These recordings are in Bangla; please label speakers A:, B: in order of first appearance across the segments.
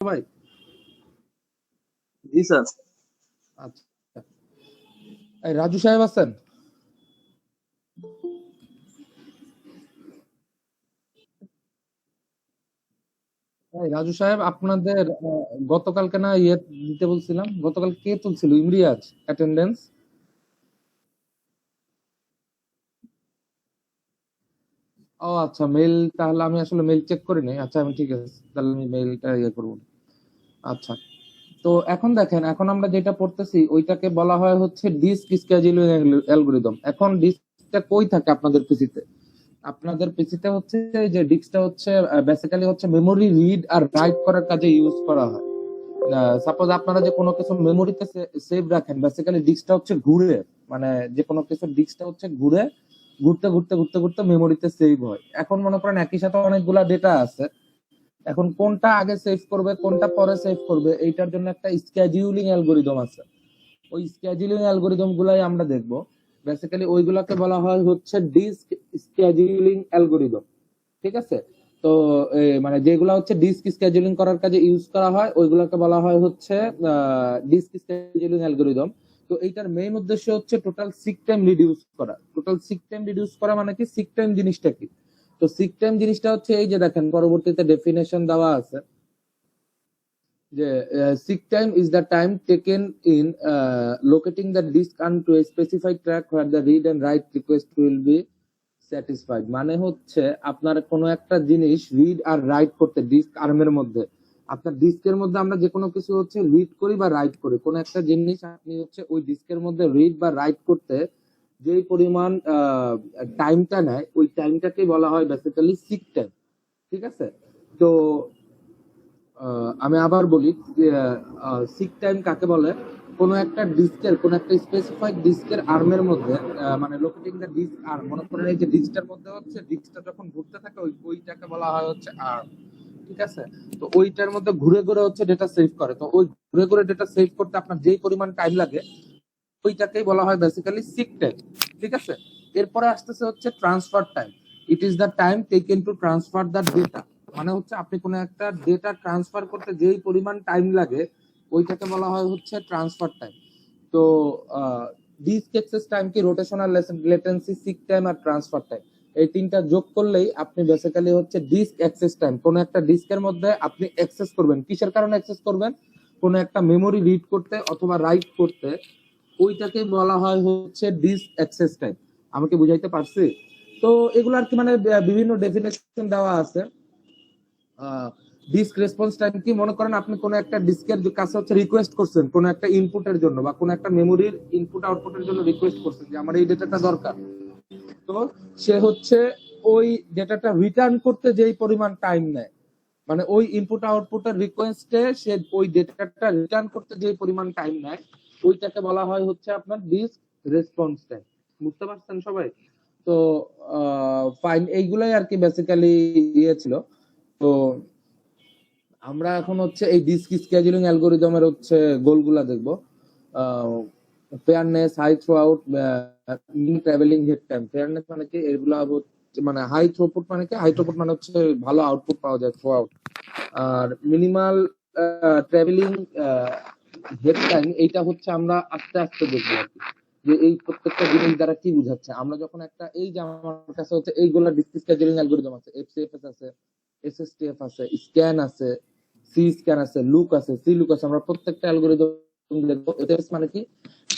A: সবাই?
B: জি স্যার।
A: আচ্ছা, এই রাজু সাহেব আছেন? এই রাজু সাহেব, আপনাদের গতকালকে না ইয়ে দিতে বলছিলাম, গতকাল কে তুলছিল ইমরিয়াজ অ্যাটেন্ডেন্স? ও আচ্ছা, মেইল, তাহলে আমি আসলে মেইল চেক করিনি। আচ্ছা, আমি ঠিক আছে, তাহলে আমি মেইলটা ইয়ে করবো। আচ্ছা, তো এখন দেখেন, এখন আমরা যেটা পড়তেছি ওইটাকে বলা হয় হচ্ছে ডিস্ক স্কেজুলিং অ্যালগরিদম। এখন ডিস্কটা কই থাকে আপনাদের পিসিতে? আপনাদের পিসিতে হচ্ছে যে ডিস্কটা হচ্ছে বেসিক্যালি হচ্ছে মেমোরি রিড আর রাইট করার কাজে ইউজ করা হয়। সাপোজ আপনারা যে কোনো কিছু মেমোরিতে সেভ রাখেন, বেসিক্যালি ডিস্কটা হচ্ছে ঘুরে, মানে যে কোনো কিছু ডিস্কটা হচ্ছে ঘুরে, ঘুরতে ঘুরতে ঘুরতে ঘুরতে মেমোরিতে সেভ হয়। এখন মনে করেন একই সাথে অনেকগুলা ডেটা আছে, এখন কোনটা আগে সেভ করবে কোনটা পরে সেভ করবে এইটার জন্য একটা স্কেডিউলিং অ্যালগরিদম আছে। ওই স্কেডিউলিং অ্যালগরিদম গুলাই আমরা দেখব। বেসিক্যালি ওইগুলাকে বলা হয় হচ্ছে ডিস্ক স্কেডিউলিং অ্যালগরিদম। ঠিক আছে? তো মানে যেগুলা হচ্ছে ডিস্ক স্কেডিউলিং করার কাজে ইউজ করা হয় ওইগুলাকে বলা হয় হচ্ছে ডিস্ক স্কেডিউলিং অ্যালগরিদম। তো এইটার মেইন উদ্দেশ্য হচ্ছে টোটাল সিক টাইম রিডিউস করা। টোটাল সিক টাইম রিডিউস করা মানে কি? সিক টাইম জিনিসটা কি? তো সিক টাইম জিনিসটা হচ্ছে এই যে দেখেন পরবর্তীতে ডেফিনেশন দেওয়া আছে যে seek time is the time taken in locating the disk onto a specified track where the read and write request will be satisfied। মানে হচ্ছে আপনার কোনো একটা জিনিস রিড আর রাইট করতে ডিস্ক আর্মের মধ্যে, আপনার ডিস্কের মধ্যে আমরা যে কোনো কিছু হচ্ছে রিড করি বা রাইট করি, কোনো একটা জিনিস আপনি হচ্ছে ওই ডিস্কের মধ্যে রিড বা রাইট করতে যেই পরিমাণ টাইমটা নেয় ওই টাইমটাকে বলা হয় বেসিক্যালি সিক টাইম। ঠিক আছে? তো আমি আবার বলি যে সিক টাইম কাকে বলে? কোন একটা ডিস্কের, কোন একটা স্পেসিফাইড ডিস্কের আর্মের মধ্যে, মানে লোকেটিং দ্য ডিস্ক আর্ম, মনে করেন এই যে ডিস্কটার মধ্যে হচ্ছে ডিস্কটা যখন ঘুরতে থাকে ওইটাকে বলা হয় হচ্ছে আর্ম। ঠিক আছে? তো ওইটার মধ্যে ঘুরে ঘুরে হচ্ছে ডেটা সেভ করে। তো ওই ঘুরে ঘুরে ডেটা সেভ করতে আপনার যেই পরিমাণ টাইম লাগে ওইটাকেই বলা হয় বেসিক্যালি সিক টাইম। ঠিক আছে? এরপরে আসতেছে হচ্ছে transfer time. It is the time taken to transfer the data. মানে হচ্ছে আপনি কোনো একটা ডেটা ট্রান্সফার করতে যেই পরিমাণ টাইম লাগে ওইটাকে বলা হয় হচ্ছে ট্রান্সফার টাইম। তো ডিস্ক অ্যাক্সেস টাইম কি রোটেশনাল লেটেন্সি, সিক টাইম আর ট্রান্সফার টাইম, এই তিনটা যোগ করলেই আপনি বেসিক্যালি হচ্ছে ডিস্ক অ্যাক্সেস টাইম। কোন একটা ডিস্কের মধ্যে আপনি অ্যাক্সেস করবেন, কিসের কারণে অ্যাক্সেস করবেন? কোন একটা মেমোরি রিড করতে অথবা রাইট করতে, ওইটাকে বলা হয় হচ্ছে ডিস্ক অ্যাক্সেস টাইম। আমাকে বুঝাইতে পারছি? তো এগুলো আর কি, মানে বিভিন্ন ডেফিনেশন দেওয়া আছে। ডিস্ক রেসপন্স টাইম কি? মনে করেন আপনি কোন একটা ডিস্কের কাছে হচ্ছে রিকোয়েস্ট করছেন কোন একটা ইনপুটের জন্য বা কোন একটা মেমোরির ইনপুট আউটপুটের জন্য রিকোয়েস্ট করছেন যে আমার এই ডেটাটা দরকার। তো সে হচ্ছে ওই ডেটাটা রিটার্ন করতে যেই পরিমাণ টাইম নেয়, মানে ওই ইনপুট আউটপুটের রিকোয়েস্টে সে ওই ডেটাটা রিটার্ন করতে যে পরিমাণ টাইম নেয় ওইটাকে বলা হয় হচ্ছে আপনার ডিস্ক রেসপন্স টাইম। বুঝতে পারছেন সবাই? তো ফাইন, এইগুলাই আর কি বেসিক্যালি ইয়ে ছিল। তো আমরা এখন হচ্ছে এই ডিস্ক স্কেজুলিং অ্যালগরিদমের হচ্ছে গোলগুলা দেখবো। Fairness, high throughput, travelling head time. Fairness মানে কি? এগুলা মানে হাই থ্রুপুট মানে কি? হাই থ্রুপুট মানে হচ্ছে ভালো আউটপুট পাওয়া যায় থ্রু আউট। আর মিনিমাল ট্রাভেলিং হেড টাইম, এইটা হচ্ছে আমরা আস্তে আস্তে দেখবো আর কি, যে এই প্রত্যেকটা জিনিস দ্বারা কি বুঝাচ্ছে। আমরা যখন একটা, এই যে আমার কাছে হচ্ছে এইগুলা ডিস্ক স্কেজুলিং অ্যালগরিদম আছে, এফসিএফএস আছে, এসএসটিএফ আছে, স্ক্যান আছে, সি স্ক্যান আছে, লুক আছে, সি লুক আছে, আমরা প্রত্যেকটা অ্যালগরিদম দেখবো। এফএস মানে কি?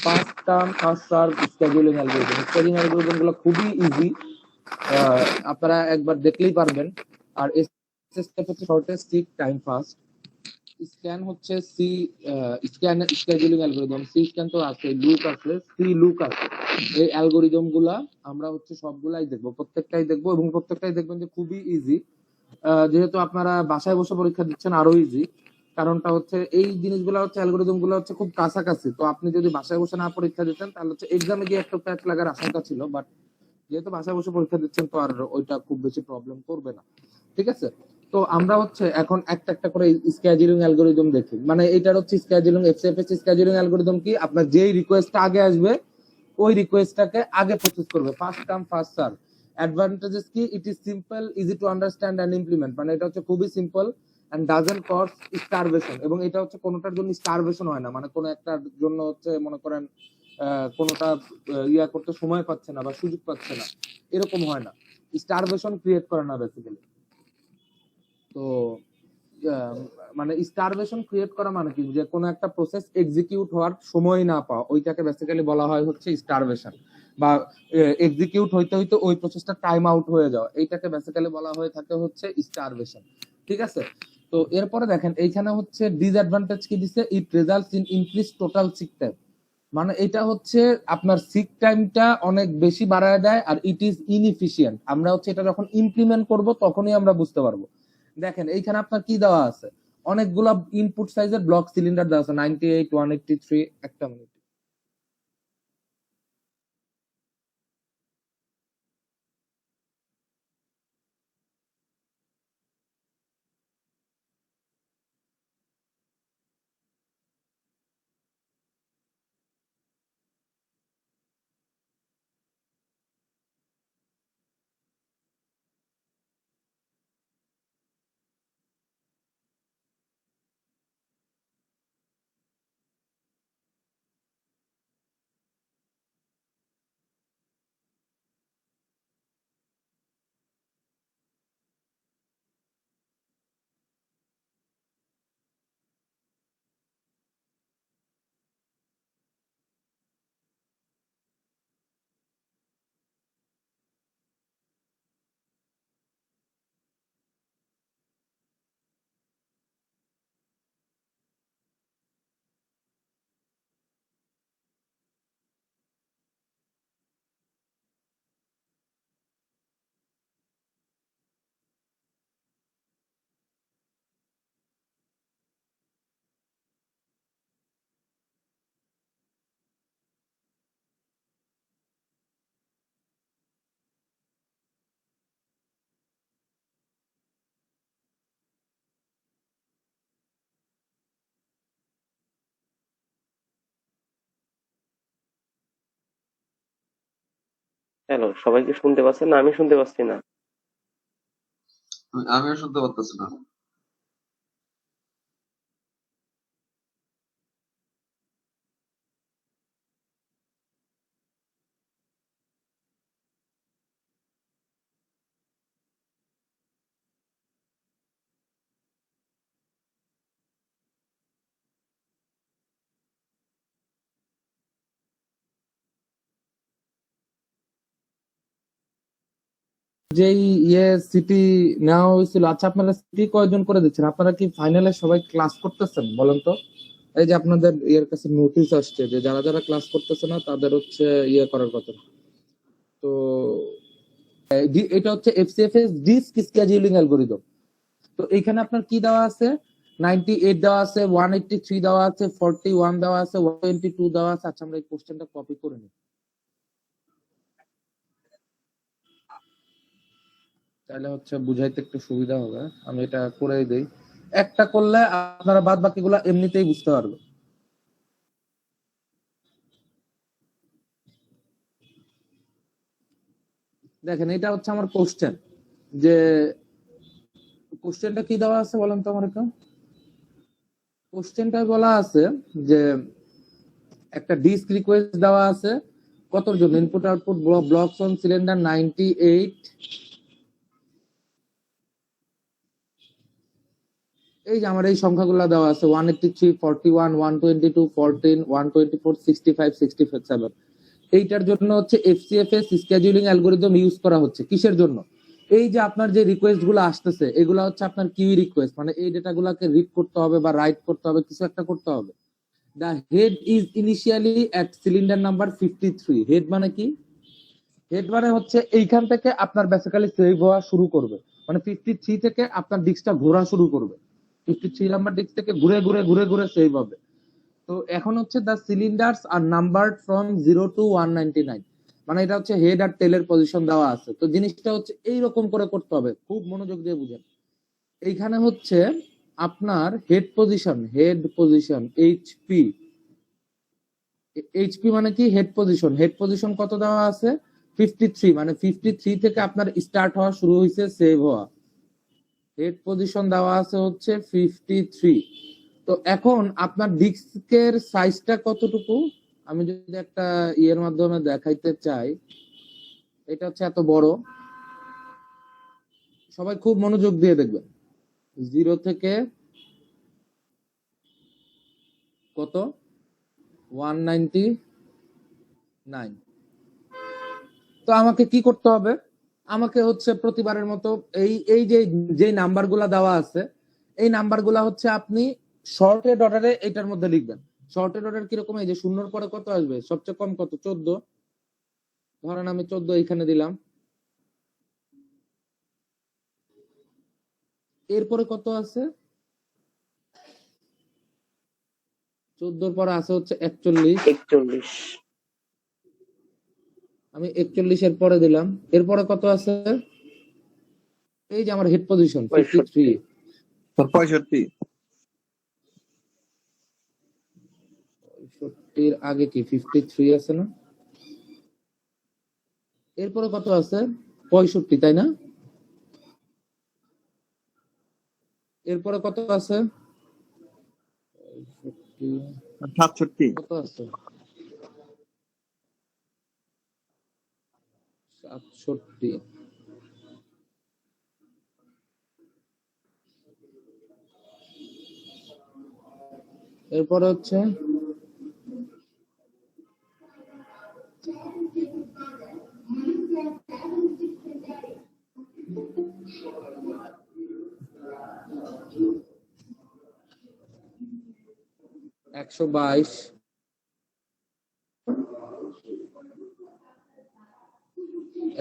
A: First come first serve scheduling algorithm. Scheduling algorithm গুলো খুবই ইজি, আপনারা একবার দেখলেই পারবেন। আর এসএসটিএফ হচ্ছে shortest seek time first. Scan হচ্ছে C scan scheduling algorithm, C scan তো আছে, লুক আছে, সি লুক আছে। এই অ্যালগরিদম গুলা আমরা হচ্ছে সবগুলাই দেখবো, প্রত্যেকটাই দেখবো, এবং প্রত্যেকটাই দেখবেন যে খুবই ইজি। যেহেতু আপনারা বাসায় বসে পরীক্ষা দিচ্ছেন আরো ইজি, কারণটা হচ্ছে এই জিনিসগুলো হচ্ছে অ্যালগরিদম গুলো হচ্ছে খুব কাছাকাছি। তো আপনি যদি বাসায় বসে না পরীক্ষা দিতেন তাহলে হচ্ছে এক্সামে গিয়ে একটা প্যাচ লাগার আশঙ্কা ছিল, বাট যেহেতু বাসায় বসে পরীক্ষা দিচ্ছেন তো আর ওইটা খুব বেশি প্রবলেম করবে না। ঠিক আছে? তো আমরা হচ্ছে এখন একটা একটা করে স্কেজুলিং অ্যালগরিদম দেখি। মানে এটার হচ্ছে স্কেজুলিং, এফসিএফএস স্কেজুলিং অ্যালগরিদম কি? আপনার যেই রিকোয়েস্টটা আগে আসবে ওই রিকোয়েস্টটাকে আগে প্রসেস করবে, first come first serve. Advantages কি? It is simple, easy to understand and implement. মানে এটা হচ্ছে খুবই simple, and doesn't cause starvation, এবং এটা হচ্ছে কোনোটার জন্য starvation হয় না, মানে কোনো একটার জন্য হচ্ছে মনে করেন কোনোটা ইয়া করতে সময় পাচ্ছে না বা সুযোগ পাচ্ছে না, এরকম হয় না, starvation ক্রিয়েট করে না বেসিক্যালি। তো মানে স্টারভেশন ক্রিয়েট করা মানে কি, যে কোনো একটা প্রসেস এক্সিকিউট হওয়ার সময় না পাওয়া, ওইটাকে বেসিক্যালি বলা হয় হচ্ছে স্টারভেশন, বা এক্সিকিউট হইতে হইতে ওই প্রসেসটা টাইম আউট হয়ে যাওয়া, এইটাকে বেসিক্যালি বলা হয়ে থাকে হচ্ছে স্টারভেশন। ঠিক আছে, তো এরপরে দেখেন এইখানে হচ্ছে ডিসঅ্যাডভান্টেজ কি দিছে, it results in increase total seek time, মানে এটা হচ্ছে আপনার সিক টাইমটা অনেক বেশি বাড়ায় দেয়, আর ইট ইজ ইনএফিশিয়েন্ট। আমরা হচ্ছে এটা যখন ইমপ্লিমেন্ট করব তখনই আমরা বুঝতে পারবো। দেখেন এইখানে আপনার কি দেওয়া আছে, অনেকগুলা ইনপুট সাইজের ব্লক সিলিন্ডার দেওয়া আছে, 98, 183, একটা মিনিট।
B: হ্যালো, সবাই কি শুনতে পাচ্ছেন? না আমি শুনতে পাচ্ছি না।
C: আমিও শুনতে পারতেছি না।
A: যেই সিটি নেওয়া হয়েছিল, আচ্ছা আপনারা সিটি কয়জন করে দিচ্ছেন? আপনারা কি ফাইনালে সবাই ক্লাস করতেছেন বলেন তো? এই যে আপনাদের ইয়ের কাছে নোটিশ আসছে যে যারা যারা ক্লাস করতেছে না তাদের হচ্ছে ইয়ে করার কথা। তো এটা হচ্ছে এফসিএফএস ডিস্ক স্কেডিউলিং অ্যালগরিদম। তো এখানে আপনার কি দেওয়া আছে, 98 দেওয়া আছে, 183 দেওয়া আছে, 41 দেওয়া আছে, 122 দেওয়া আছে। আচ্ছা আমরা এই কোশ্চেনটা কপি করে নিই, তাহলে হচ্ছে বুঝাইতে একটু সুবিধা হবে। আমি এটা করে দেই, একটা করলে আপনারা বাদ বাকিগুলো এমনিতেই বুঝতে পারবেন। দেখেন এটা হচ্ছে আমার কোশ্চেন, যে কোশ্চেনটা কি দেওয়া আছে বলেন তো আমার একটু। কোশ্চেনটায় বলা আছে যে একটা ডিস্ক রিকোয়েস্ট দেওয়া আছে কতর জন্য, input output blocks on cylinder 98, এই যে আমার এই সংখ্যাগুলো দেওয়া আছে 183, 41, 122, 14, 124, 65, 67। এইটার জন্য হচ্ছে এফসিএফএস স্কেডিউলিং অ্যালগরিদম ইউজ করা হচ্ছে। কিসের জন্য? এই যে আপনার যে রিকোয়েস্ট গুলো আসতেছে এগুলা হচ্ছে আপনার কিউই রিকোয়েস্ট, মানে এই ডেটা গুলাকে রিড করতে হবে বা রাইট করতে হবে, কিছু একটা করতে হবে। The head is initially at cylinder number 53। Head মানে কি? হেড মানে হচ্ছে এইখান থেকে আপনার বেসিক্যালি সেভ হওয়া শুরু করবে, মানে 53 থেকে আপনার ডিস্কটা ঘোরা শুরু করবে, 53 নাম্বার ডিস্ক থেকে ঘুরে ঘুরে ঘুরে ঘুরে সেভ হবে। তো এখন হচ্ছে the cylinders are numbered from 0 to 199, মানে এটা হচ্ছে হেড আর টেলের পজিশন দেওয়া আছে। তো জিনিসটা হচ্ছে এইরকম করে করতে হবে, খুব মনোযোগ দিয়ে বুঝেন। এইখানে হচ্ছে আপনার হেড পজিশন এইচপি, এইচপি মানে কি হেড পজিশন, হেড পজিশন কত দেওয়া আছে 53, মানে 53 থেকে আপনার স্টার্ট হওয়া শুরু হয়েছে সেভ হওয়া। হেড পজিশন দেওয়া আছে হচ্ছে 53। তো এখন আপনার ডিস্কের সাইজটা কতটুকু আমি যদি একটা ইয়ের মাধ্যমে দেখাইতে চাই, এটা হচ্ছে এত বড়। সবাই খুব মনোযোগ দিয়ে দেখবেন। 0 থেকে কত 199। তো আমাকে কি করতে হবে? আমাকে হচ্ছে প্রতিবারের মতো এই এই যে নাম্বারগুলা দেওয়া আছে, এই নাম্বারগুলা হচ্ছে আপনি শর্টেড অর্ডারে এটার মধ্যে লিখবেন। শর্টেড অর্ডার কিরকম? এই যে শূন্যর পরে কত আসবে? সবচেয়ে কম কত? 14। ধরেন আমি 14 এখানে দিলাম। এরপরে কত আছে? 14 পরে আছে হচ্ছে 41।
B: 41।
A: আমি 41 এর পরে দিলাম। এরপরে কত আছে? এই যে আমার হেড পজিশন 53।
C: 65।
A: 65 এর আগে কি 53 আছে না? এরপরে কত আছে? 65, তাই না? এরপরে কত আছে?
C: 67।
A: কত আছে? 67। এরপরে হচ্ছে 122।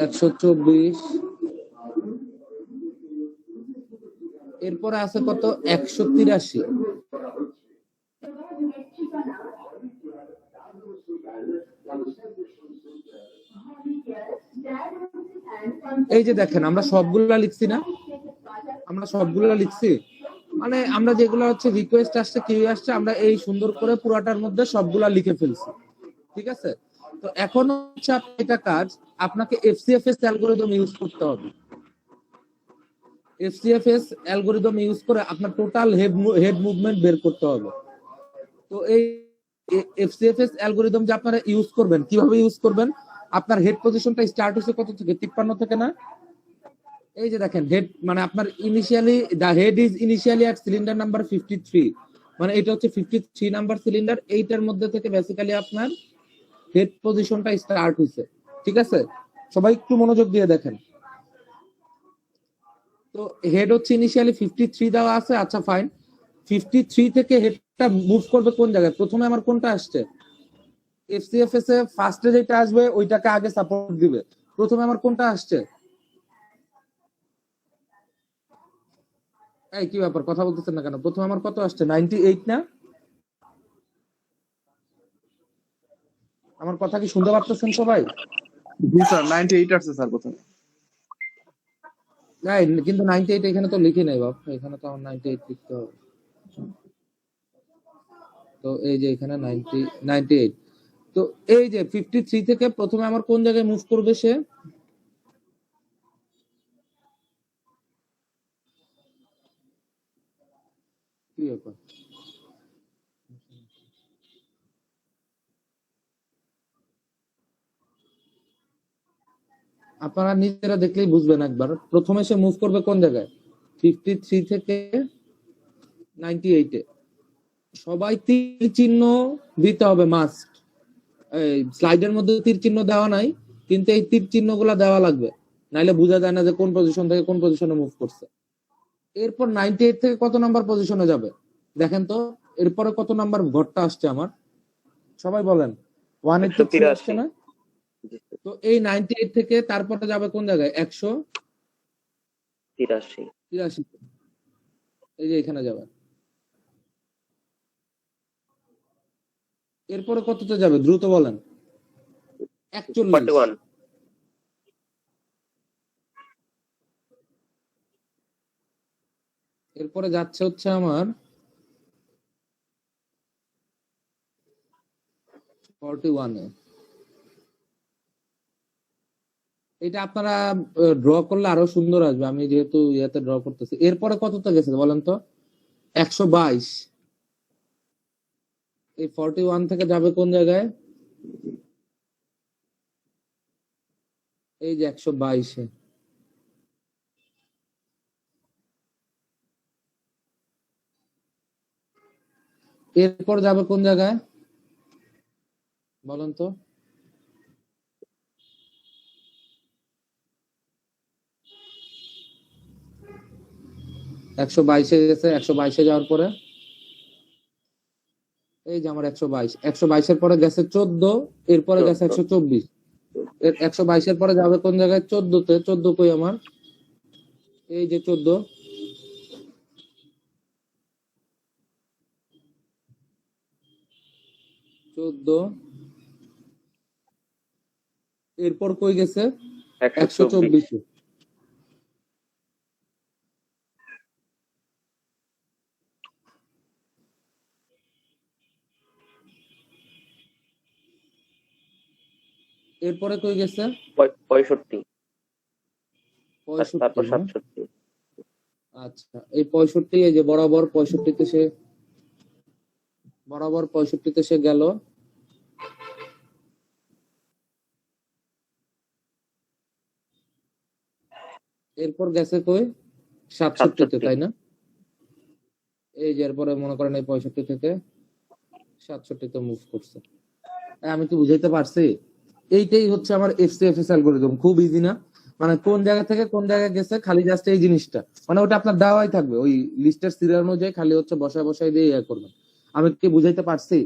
A: একশো 24। এরপরে আছে কত? 183। এই যে দেখেন আমরা সবগুলা লিখছি না? আমরা সবগুলা লিখছি, মানে আমরা যেগুলো হচ্ছে রিকোয়েস্ট আসছে কিউ আসছে আমরা এই সুন্দর করে পুরাটার মধ্যে সবগুলা লিখে ফেলছি। ঠিক আছে? তো এখন হচ্ছে এটা কাজ, আপনাকে এফসিএফএস অ্যালগরিদম ইউজ করতে হবে। এফসিএফএস অ্যালগরিদম ইউজ করে আপনার টোটাল হেড মুভমেন্ট বের করতে হবে। তো এই এফসিএফএস অ্যালগরিদম যে আপনারা ইউজ করবেন, কিভাবে ইউজ করবেন? আপনার হেড পজিশনটা স্টার্ট হচ্ছে কত থেকে? 53 থেকে না? এই যে দেখেন হেড, মানে আপনার initially the head is initially at cylinder number 53, মানে এটা হচ্ছে 53 নাম্বার সিলিন্ডার। এইটার মধ্যে থেকে বেসিক্যালি আপনার হেড পজিশনটা স্টার্ট হইছে। ঠিক আছে? সবাই একটু মনোযোগ দিয়ে দেখেন। তো হেড হচ্ছে ইনিশিয়ালি 53 দেওয়া আছে। আচ্ছা ফাইন, 53 থেকে হেডটা মুভ করবে কোন জায়গায়? প্রথমে আমার কোনটা আসছে? এফসিএফএস এ ফার্স্টে যেটা আসবে ওইটাকে আগে সাপোর্ট দিবে। প্রথমে আমার কোনটা আসছে? এই কি ব্যাপার, কথা বলতেছেন না কেন? প্রথমে আমার কত আসছে? 98 না? আমার কথা কি শুনতে পারতেছেন সবাই?
C: জি স্যার, 98 আছে স্যার প্রথমে।
A: না, কিন্তু 98 এখানে তো লিখি নাই বাপ, এখানে তো আমার 98 লিখতে হবে। তো এই যে এখানে 98। তো এই যে 53 থেকে প্রথমে আমার কোন জায়গায় মুভ করবে সে? কি ব্যাপার? আপনারা নিজেরা দেখলেই বুঝবেন একবার। প্রথমে সে মুভ করবে কোন জায়গায়? 53 থেকে 98 এ। সবাই তীর চিহ্ন দিতে হবে মাস্ট। এই স্লাইডের মধ্যে তীর চিহ্ন দেওয়া নাই, কিন্তু এই তীর চিহ্নগুলো দেওয়া লাগবে, নাইলে বোঝা যায় না যে কোন পজিশন থেকে কোন পজিশনে মুভ করছে। এরপর 98 থেকে কত নাম্বার পজিশনে যাবে দেখেন তো? এরপরে কত নাম্বার ঘরটা আসছে আমার? সবাই বলেন। 183 আসছে
B: 183।
A: না? তো এই 98 থেকে তারপরে যাবে কোন জায়গায়?
B: 83।
A: 183। এই যে এখানে যাবে। এরপরে কততে যাবে দ্রুত বলেন? 41।
B: 41।
A: এরপরে যাচ্ছে হচ্ছে আমার 41 এ। এটা আপনারা ড্র করলে আরো সুন্দর আসবে, আমি যেহেতু ইয়াতে ড্র করতেছি। এরপরে কতটা গেছে বলেন তো? 122। এই 41 থেকে যাবে কোন জায়গায়? এই যে 122-এ। এরপর যাবে কোন জায়গায় বলেন তো? 122-এ গেছে। 122-এ যাওয়ার পরে এই যে আমার 122, 122-এর পরে গেছে 14, এরপরে গেছে 124। 122-এর পরে যাবে কোন জায়গায়? 14-তে। 14 কই আমার? এই যে 14। এরপর কই গেছে?
B: 124।
A: 124-এ। এরপরে কই গেছে?
B: 65। তারপর
A: 65 না?
B: 67।
A: আচ্ছা, এই 65, এই যে বরাবর 65-তে সে গেল। এরপর গেছে কই? 67-তে,
B: 67।
A: তাই না? এই যে এরপরে মনে করেন এই 65 থেকে 67-তে মুভ করছে। আমি কি বুঝাইতে পারছি? এইটাই হচ্ছে আমার এফসিএফএস অ্যালগরিদম। খুব ইজি না? মানে কোন জায়গা থেকে কোন জায়গায় গেছে, খালি জাস্ট এই জিনিসটা, মানে ওটা আপনার দেওয়াই থাকবে ওই লিস্টের সিরিয়াল অনুযায়ী, খালি হচ্ছে বসায় বসায় দিয়ে ইয়ে করবেন। আমি কি বুঝাইতে পারছি?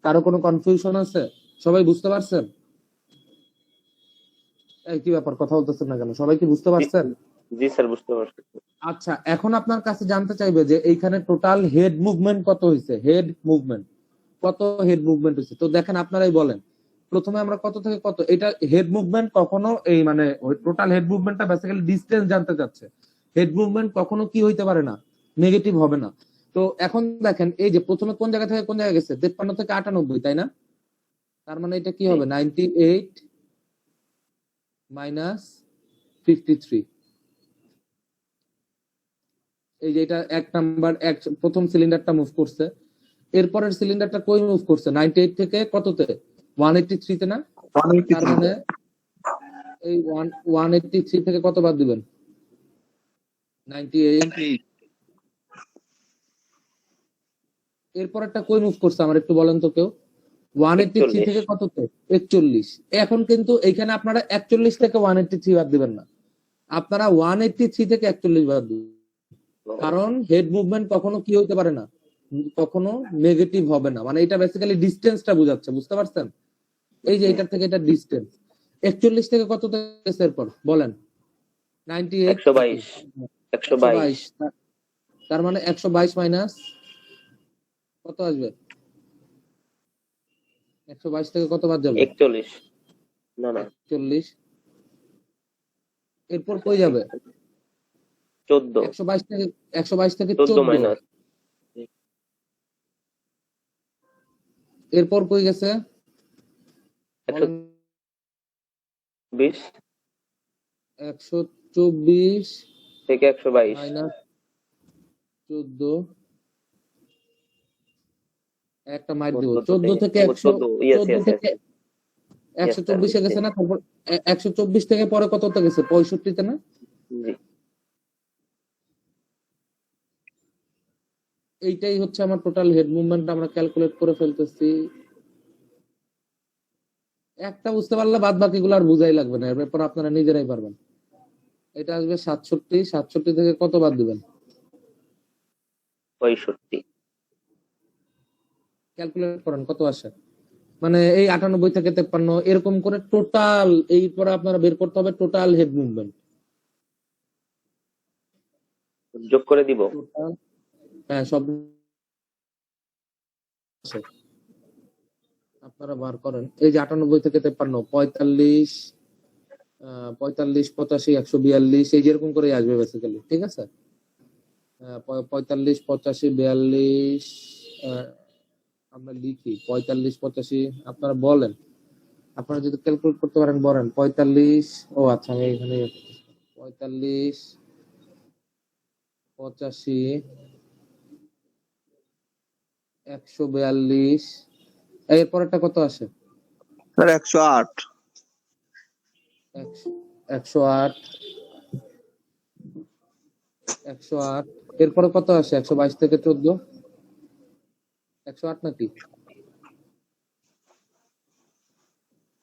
A: কারো কোনো কনফিউশন আছে? সবাই বুঝতে পারছেন? এই কি ব্যাপার, কথা বলতেছেন না কেন? সবাই কি বুঝতে পারছেন?
B: জি স্যার, বুঝতে পারছি।
A: আচ্ছা, এখন আপনার কাছে জানতে চাইবে যে এইখানে টোটাল হেড মুভমেন্ট কত হয়েছে। হেড মুভমেন্ট কত? হেড মুভমেন্ট হয়েছে তো দেখেন, আপনারাই বলেন। প্রথমে আমরা কত থেকে কত, এটা হেড মুভমেন্ট কখনো এই মানে টোটাল হেড মুভমেন্টটা বেসিক্যালি ডিসটেন্স জানতে চাচ্ছে। হেড মুভমেন্ট কখনো কি হইতে পারে না, নেগেটিভ হবে না। তো এখন দেখেন, এই যে প্রথমে কোন জায়গা থেকে কোন জায়গায় গেছে? 53 থেকে 98, তাই না? তার মানে এটা কি হবে? 98 মাইনাস 53। এই যে এটা এক নাম্বার, প্রথম সিলিন্ডারটা মুভ করছে। এরপরের সিলিন্ডারটা কই মুভ করছে? 98 থেকে কততে? 183 তে না? তার মানে এই 183 থেকে কত বাদ দিবেন? 98। এরপরেরটা কই মুভ করছে আমার একটু বলেন তো কেউ? 183 থেকে কততে? 41। এখন কিন্তু এখানে আপনারা 41 থেকে 183 বাদ দিবেন না, আপনারা 183 থেকে 41 বাদ দিবেন। কারণ হেড মুভমেন্ট কখনো কি হইতে পারে না, কখনো নেগেটিভ হবে না। মানে এটা বেসিক্যালি ডিসটেন্সটা বোঝাচ্ছে, বুঝতে পারছেন? এই যে এটার থেকে এটা ডিসটেন্স। 41 থেকে কত গেছে এরপর বলেন? 98 থেকে 122। তার মানে 122 মাইনাস কত আসবে? 122 থেকে কত বাদ যাবে?
B: 41। না না,
A: 41। এরপর কই যাবে?
B: 14।
A: 122 থেকে
B: 14
A: 14
B: মাইনাস
A: এরপর কই গেছে?
B: 120
A: 124
B: থেকে 122
A: মাইনাস 14। একটা মাইর দিব। 14 থেকে 124 গেছে না? তারপর 124 থেকে পরে কততে গেছে? 65 তে না? এইটাই হচ্ছে আমার টোটাল হেড মুভমেন্ট, আমরা ক্যালকুলেট করে ফেলতেছি। একটা বুঝতে পারলে বাদ বাকিগুলো আর বুঝাই লাগবে না, এরপর আপনারা নিজেরাই পারবেন। এটা আসবে 67। 67 থেকে কত বাদ দিবেন?
B: 65।
A: ক্যালকুলেট করেন কত আসে। মানে এই 98 থেকে 53 এরকম করে টোটাল, এই পরে আপনারা বের করতে হবে টোটাল হেড মুভমেন্ট।
B: যোগ করে দিব।
A: হ্যাঁ, সব আপনারা বার করেন। এই যে 98 থেকে 53, 45, 45, 85, 142, এই যেরকম করে আসবে বেসিক্যালি, ঠিক আছে? 45, 85, 42, আমরা লিখি 45, 85, আপনারা বলেন আপনারা যদি ক্যালকুলেট করতে পারেন বলেন 45। ও আচ্ছা, আমি এখানে 45, 85, 142। এরপরেরটা কত আসে?
C: স্যার 108।
A: 108, 108। এরপরে কত আসে? 122 থেকে 14, 108 নাকি?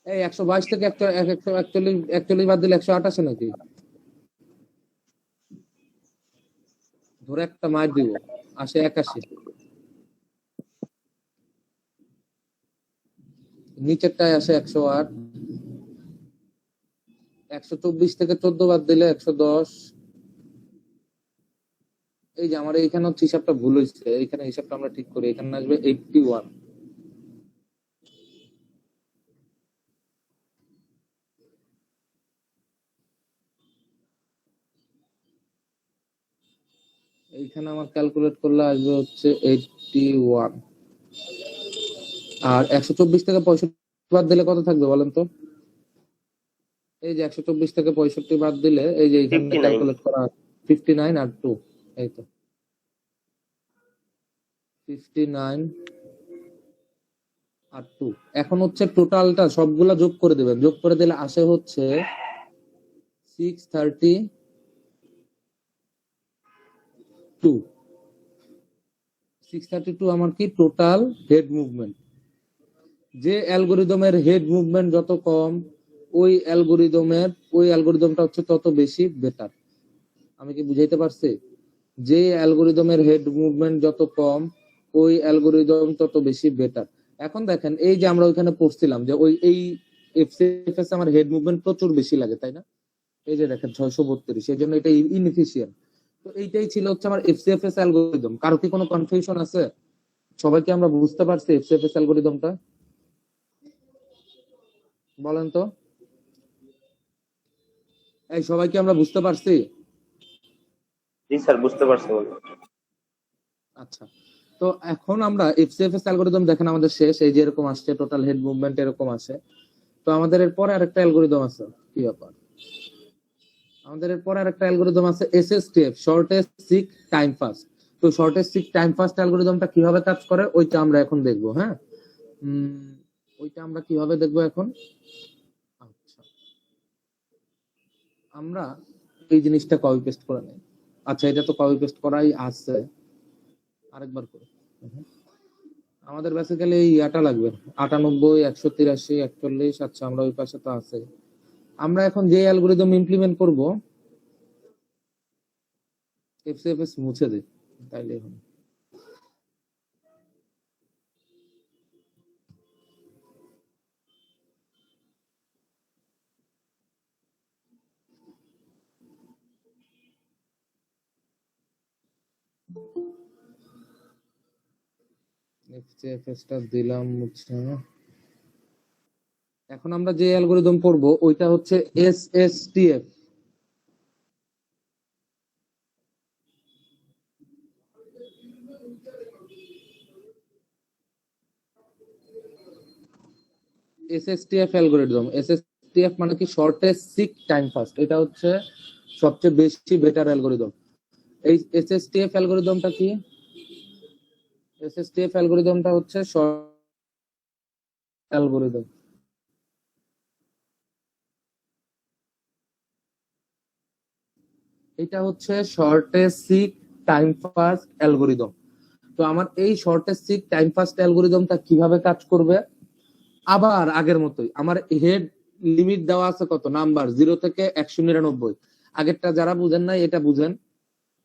A: এই 122 থেকে 141 বাদ দিলে 108 আসে নাকি? ধরে একটা মার দিব, আসে 81। নিচেরটায় আসে 108। 124 থেকে 14 বাদ দিলে 110। এই যে আমার এইখানে হচ্ছে হিসাবটা ভুল হয়েছে, এইখানে হিসাবটা আমরা ঠিক করি। এখানে আসবে 81। এইখানে আমার ক্যালকুলেট করলে আসবে হচ্ছে 81। আর 124 থেকে 65 বাদ দিলে কত থাকবে বলেন তো? এই যে 124 থেকে 65 বাদ দিলে এই যে এইখানে
B: 59।
A: ক্যালকুলেট করা 59 আর 2, এই তো 59 আর 2। এখন হচ্ছে টোটালটা সবগুলা যোগ করে দেবেন, যোগ করে দিলে আসে হচ্ছে 632। 632 আমার কি টোটাল হেড মুভমেন্ট। যে অ্যালগোরিদমের হেড মুভমেন্ট যত কম, ওই অ্যালগোরিদমটা হচ্ছে তত বেশি বেটার। আমি কি বুঝাইতে পারছি? যে অ্যালগোরিদমের হেড মুভমেন্ট যত কম, ওই অ্যালগোরিদম তত বেশি বেটার। এখন দেখেন, এই যে আমরা ওইখানে পড়ছিলাম যে এই এফসিএফএস আমার হেড মুভমেন্ট প্রচুর বেশি লাগে, তাই না? এই যে দেখেন 632, এই জন্য এটা ইনএফিশিয়েন্ট। তো এইটাই ছিল হচ্ছে আমার এফসিএফএস অ্যালগোরিদম। কারো কি কোনো কনফিউশন আছে? সবাই কি আমরা বুঝতে পারছি এফসিএফএস অ্যালগোরিদমটা? বলেন তো, এই সবাই কি আমরা বুঝতে পারছি?
B: জি স্যার, বুঝতে পারছি বলুন।
A: আচ্ছা, তো এখন আমরা এফসিএফএস অ্যালগোরিদম দেখেন আমাদের শেষ। এই যে এরকম আসছে, টোটাল হেড মুভমেন্ট এরকম আসে। তো আমাদের এরপরে আরেকটা অ্যালগোরিদম আছে। কি ব্যাপার? আমাদের এরপরে আরেকটা অ্যালগোরিদম আছে এসএসটিএফ, শর্টেস্ট সিক টাইম ফাস্ট। তো শর্টেস্ট সিক টাইম ফাস্ট অ্যালগোরিদমটা কিভাবে কাজ করে ওইটা আমরা এখন দেখবো। হ্যাঁ, ওইটা আমরা কিভাবে দেখবো এখন। আচ্ছা, আমরা এই জিনিসটা কপি পেস্ট করে নেই। আচ্ছা, এটা তো কপি পেস্ট করাই আছে, আরেকবার করে। আমাদের বেসিক্যালি এই ইয়াটা লাগবে 98, 183, 41। আচ্ছা, আমরা ওই পাশে তো আছে। আমরা এখন যে অ্যালগোরিদম ইমপ্লিমেন্ট করব, এফসিএফএস মুছে দে তাইলে হবে। এফসিএফএস টা দিলাম মুছে। এখন আমরা যে অ্যালগোরিদম করব ওইটা হচ্ছে এসএসটিএফ। এসএসটিএফ অ্যালগোরিদম। এসএসটিএফ মানে কি শর্টেস্ট সিক টাইম ফাস্ট। এটা হচ্ছে সবচেয়ে বেশি বেটার অ্যালগোরিদম। এই এসএসটিএফ অ্যালগোরিদমটা কি? এসএসটিএফ অ্যালগোরিদমটা হচ্ছে অ্যালগোরিদম। এটা হচ্ছে shortest seek time first algorithm. তো আমার এই শর্টেস্ট সিক টাইম ফাস্ট অ্যালগোরিদমটা কিভাবে কাজ করবে? আবার আগের মতোই আমার হেড লিমিট দেওয়া আছে কত নাম্বার, 0 থেকে 199। আগেরটা যারা বুঝেন নাই এটা বুঝেন,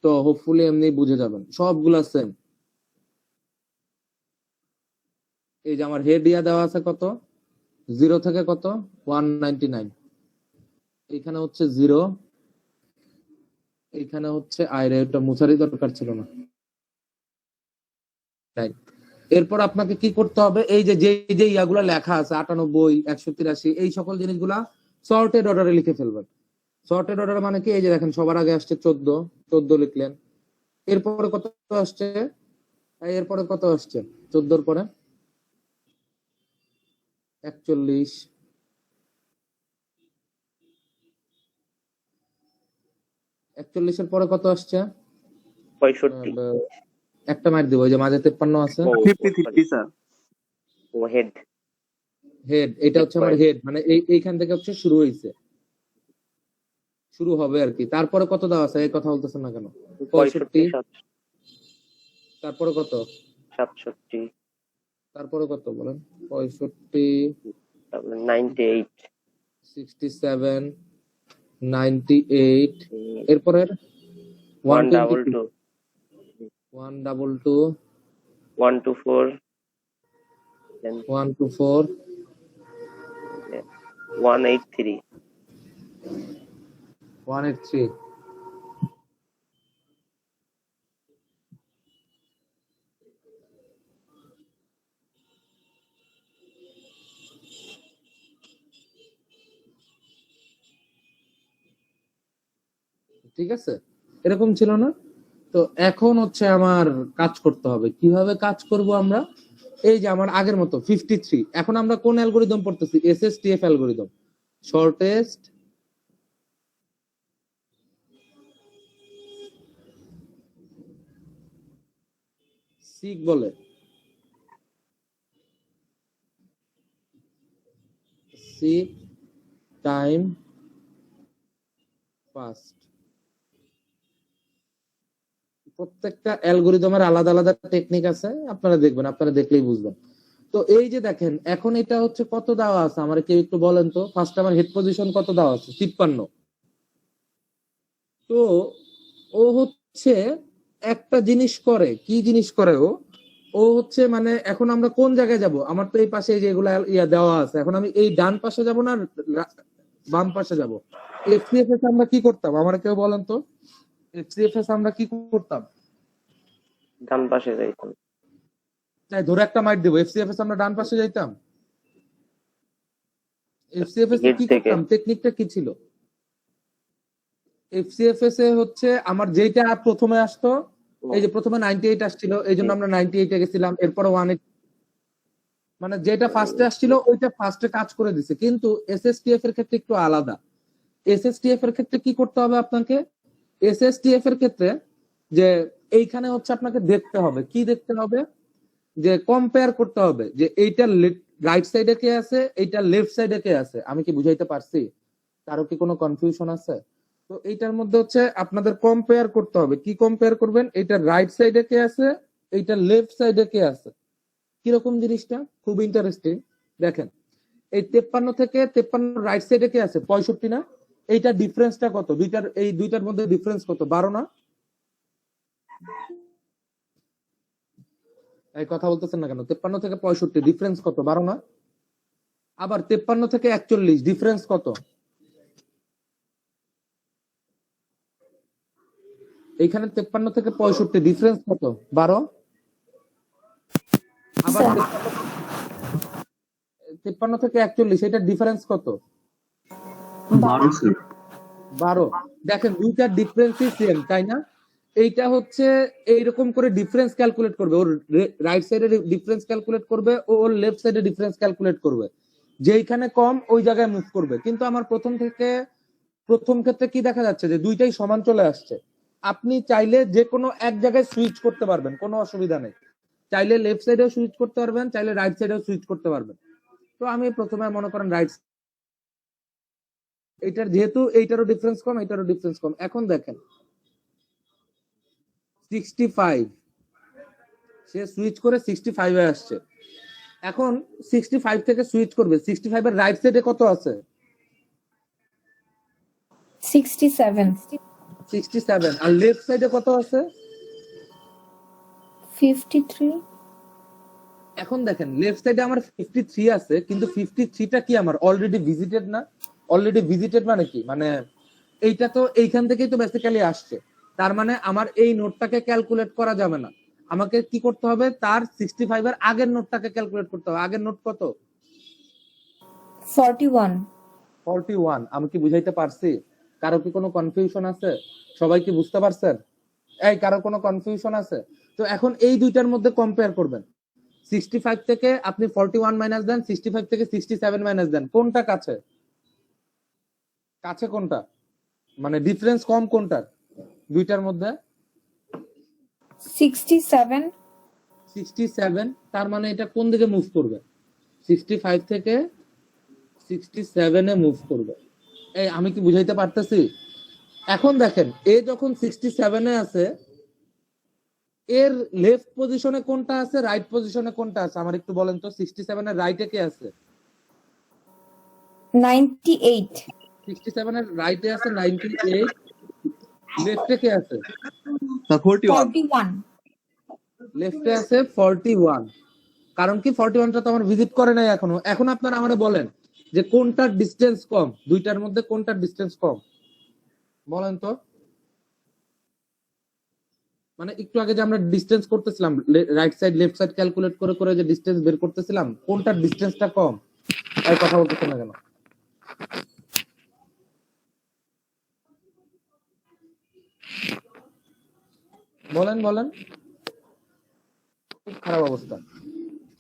A: তো হোপফুলি এমনি বুঝে যাবেন, সবগুলা সেম। এই যে আমার হেড ইয়া দেওয়া আছে কত, 0 থেকে কত 199। এখানে হচ্ছে 0, এখানে হচ্ছে আয়রে, এটা মুছারই দরকার ছিল না। এরপর আপনাকে কি করতে হবে, এই যে যে ইয়াগুলা লেখা আছে 98, 183, এই সকল জিনিসগুলা সর্টেড অর্ডারে লিখে ফেলবেন। সর্টেড অর্ডার মানে কি, এই যে দেখেন সবার আগে আসছে 14 লিখলেন। এরপরে কত আসছে? এরপরে কত আসছে 14 পরে 41, 41 এর পরে কত আসছে?
B: 65।
A: একটা মার দিব, ওই যে মাঝে 53 আছে।
C: 53 স্যার।
B: ও হেড।
A: হেড, এটা হচ্ছে আমার হেড, মানে এইখান থেকে হচ্ছে শুরু হইছে, শুরু হবে আর কি। তারপরে কত দেওয়া আছে এই কথা বলতেছেন না কেন? 65,
B: 65,
A: তারপরে কত?
B: 67,
A: তারপরে কত বলেন? 65,
B: তারপরে 98,
A: 67, 98, এরপরে
B: 122,
A: 122,
B: 124, then
A: 124,
B: 183.
A: 183। ঠিক আছে, এরকম ছিল না? তো এখন হচ্ছে আমার কাজ করতে হবে। কিভাবে কাজ করব আমরা? এই যে আমার আগের মতো 53, এখন আমরা কোন অ্যালগরিদম পড়তেছি? এসএসটিএফ অ্যালগরিদম, শর্টেস্ট সিক বলে, সিক টাইম ফাস্ট। প্রত্যেকটা অ্যালগরিদমের আলাদা আলাদা টেকনিক আছে, আপনারা দেখবেন, আপনারা দেখলেই বুঝবেন। তো এই যে দেখেন, এখন এটা হচ্ছে কত দেওয়া আছে আমার, কেউ একটু বলেন তো। ফার্স্ট আমার হেড পজিশন কত দেওয়া আছে? 53। তো ও হচ্ছে একটা জিনিস করে, কি জিনিস করে ও? ও হচ্ছে মানে এখন আমরা কোন জায়গায় যাব? আমার তো এই পাশে এই যে এগুলা ইয়া দেওয়া আছে, এখন আমি এই ডান পাশে যাব না বাম পাশে যাব? এফসিএফএস আমরা কি করতাম, আমার কেউ বলেন তো। এফসিএফএস আমরা কি করতাম?
B: ডান পাশে যাইতাম।
A: তাই ধরে একটা মাইট দেবো, এফসিএফএস আমরা ডান পাশে যাইতাম। এফসিএফএস এ
B: হেড
A: কি
B: থেকে
A: করতাম, টেকনিকটা কি ছিল? এফসিএফএস এ হচ্ছে আমার যেটা প্রথমে আসতো, এই যে প্রথমে 98 আসছিল, এই জন্য আমরা 98 এ গেছিলাম, এরপরে 180, মানে যেটা ফার্স্টে আসছিল ওইটা ফার্স্টে কাজ করে দিছে। কিন্তু এসএসটিএফ এর ক্ষেত্রে একটু আলাদা। এসএসটিএফ এর ক্ষেত্রে কি করতে হবে আপনাকে? এসএসটিএফ এর ক্ষেত্রে যে এইখানে হচ্ছে আপনাকে দেখতে হবে, কি দেখতে হবে? যে কম্পেয়ার করতে হবে যে এইটা রাইট সাইডে কে আছে, এইটা লেফট সাইডে কে আছে। আমি কি বুঝাইতে পারছি? কারো কি কোনো কনফিউশন আছে? তো এইটার মধ্যে হচ্ছে আপনাদের কম্পেয়ার করতে হবে। কি কম্পেয়ার করবেন? এইটা রাইট সাইডে কে আছে, এইটা লেফট সাইডে কে আছে। কিরকম জিনিসটা? খুব ইন্টারেস্টিং। দেখেন, এই 53 থেকে 53 রাইট সাইডে কে আছে? 65 না? এইটা ডিফারেন্সটা কত? এই দুইটার মধ্যে ডিফারেন্স কত? 12 না? এই কথা বলতেছেন না কেন? 53 থেকে 65 ডিফারেন্স কত? 12 না? আবার 53 থেকে 41 ডিফারেন্স কত? এইখানে 53 থেকে 65 ডিফারেন্স কত? 12। আবার 53 থেকে 41 এটার ডিফারেন্স কত?
C: 12 স্যার।
A: 12। দেখেন দুইটার ডিফারেন্সই সেম, তাই না? এইটা হচ্ছে এইরকম করে ডিফারেন্স ক্যালকুলেট করবে, ওর রাইট সাইডে ডিফারেন্স ক্যালকুলেট করবে, ও ওর লেফট সাইডে ডিফারেন্স ক্যালকুলেট করবে। যেইখানে কম ওই জায়গায় মুভ করবে। কিন্তু আমার প্রথম ক্ষেত্রে কি দেখা যাচ্ছে? যে দুইটাই সমান চলে আসছে। আপনি চাইলে যে কোনো এক জায়গায় সুইচ করতে পারবেন, কোনো অসুবিধা নেই। চাইলে লেফট সাইডেও সুইচ করতে পারবেন, চাইলে রাইট সাইডেও সুইচ করতে পারবেন। তো আমি প্রথমে মনে করেন রাইট, এটার যেহেতু এইটারও ডিফারেন্স কম, এটারও ডিফারেন্স কম। এখন দেখেন 65, সে সুইচ করে 65 এ আসছে। এখন 65 থেকে সুইচ করবে, 65 এর রাইট সাইডে কত আছে?
D: 67,
A: 67। আর লেফট সাইডে কত আছে?
D: 53,
A: এখন দেখেন লেফট সাইডে আমার 53 আছে, কিন্তু 53টা কি আমার অলরেডি ভিজিটেড না? অলরেডি ভিজিটেড মানে কি? মানে এইটা তো এইখান থেকেই তো বেসিক্যালি আসছে। তার মানে আমার এই নোটটাকে ক্যালকুলেট করা যাবে না। আমাকে কি করতে হবে? তার 65 এর আগের নোটটাকে ক্যালকুলেট করতে হবে। আগের নোট কত?
D: 41,
A: 41। আমি কি বুঝাইতে পারছি? কারো কি কোনো কনফিউশন আছে? সবাই কি বুঝতে পারছেন? এই কারো কোনো কনফিউশন আছে? তো এখন এই দুইটার মধ্যে কম্পেয়ার করবেন। 65 থেকে আপনি 41 মাইনাস দেন, 65 থেকে 67 মাইনাস দেন, কোনটা কাছে? কাছে কোনটা? মানে ডিফারেন্স কম কোনটার? দুইটার মধ্যে
D: 67
A: 67, তার মানে এটা কোন দিকে মুভ করবে? 65 থেকে 67 এ মুভ করবে। এই আমি কি বুঝাইতে পারতেছি? এখন দেখেন এ যখন 67 এ আছে, এর লেফট পজিশনে কোনটা আছে, রাইট পজিশনে কোনটা আছে আমার একটু বলেন তো। 67 এর রাইটে কে আছে?
D: 98
A: 67 এর রাইটে আছে 98, লেফটে কে আছে?
C: স্যার 41
D: 41
A: লেফটে আছে 41। কারণ কি 41টা তো আমার ভিজিট করে নাই এখনো। এখন আপনারা আমারে বলেন যে কোনটার ডিসটেন্স কম, দুইটার মধ্যে কোনটার ডিসটেন্স কম বলেন তো। মানে একটু আগে যে আমরা ডিসটেন্স করতেছিলাম, right side left side calculate করে করে যে ডিসটেন্স বের করতেছিলাম, কোনটার ডিসটেন্সটা কম? এই কথা বলতেছেন না কেন? বলেন বলেন। খুব খারাপ অবস্থা।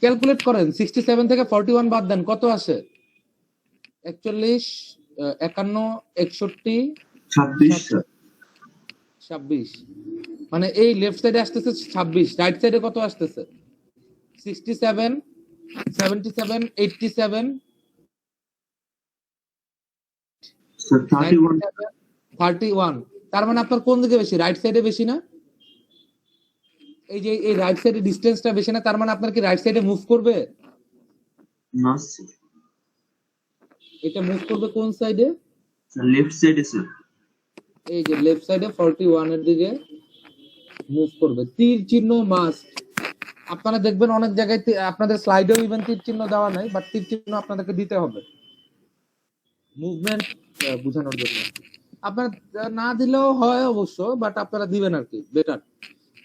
A: ক্যালকুলেট করেন, 67 থেকে 41 বাদ দেন, কত আসে? 41, 51, 61,
C: 26 স্যার
A: 26। মানে এই লেফট সাইডে আসতেছে 26, রাইট সাইডে কত আসতেছে? 67, 77, 87,
C: স্যার 31
A: 97, 31। তার মানে আপনার কোন দিকে বেশি? রাইট সাইডে বেশি না? এই যে এই রাইট সাইডে ডিসটেন্সটা বেশি না, তার মানে আপনার কি রাইট সাইডে মুভ করবে?
C: না স্যার
A: এটা মুভ করবে কোন সাইডে?
C: লেফট সাইডে স্যার
A: এই যে লেফট সাইডে 41 এর দিকে মুভ করবে। তীর চিহ্ন মাস্ট। আপনারা দেখবেন অনেক জায়গায় আপনাদের স্লাইডেও ইভেন তীর চিহ্ন দেওয়া নাই, বাট তীর চিহ্ন আপনাদেরকে দিতে হবে মুভমেন্ট বোঝানোর জন্য। আপনারা না দিলেও হয় অবশ্য, বাট আপনারা দিবেন আর কি, বেটার।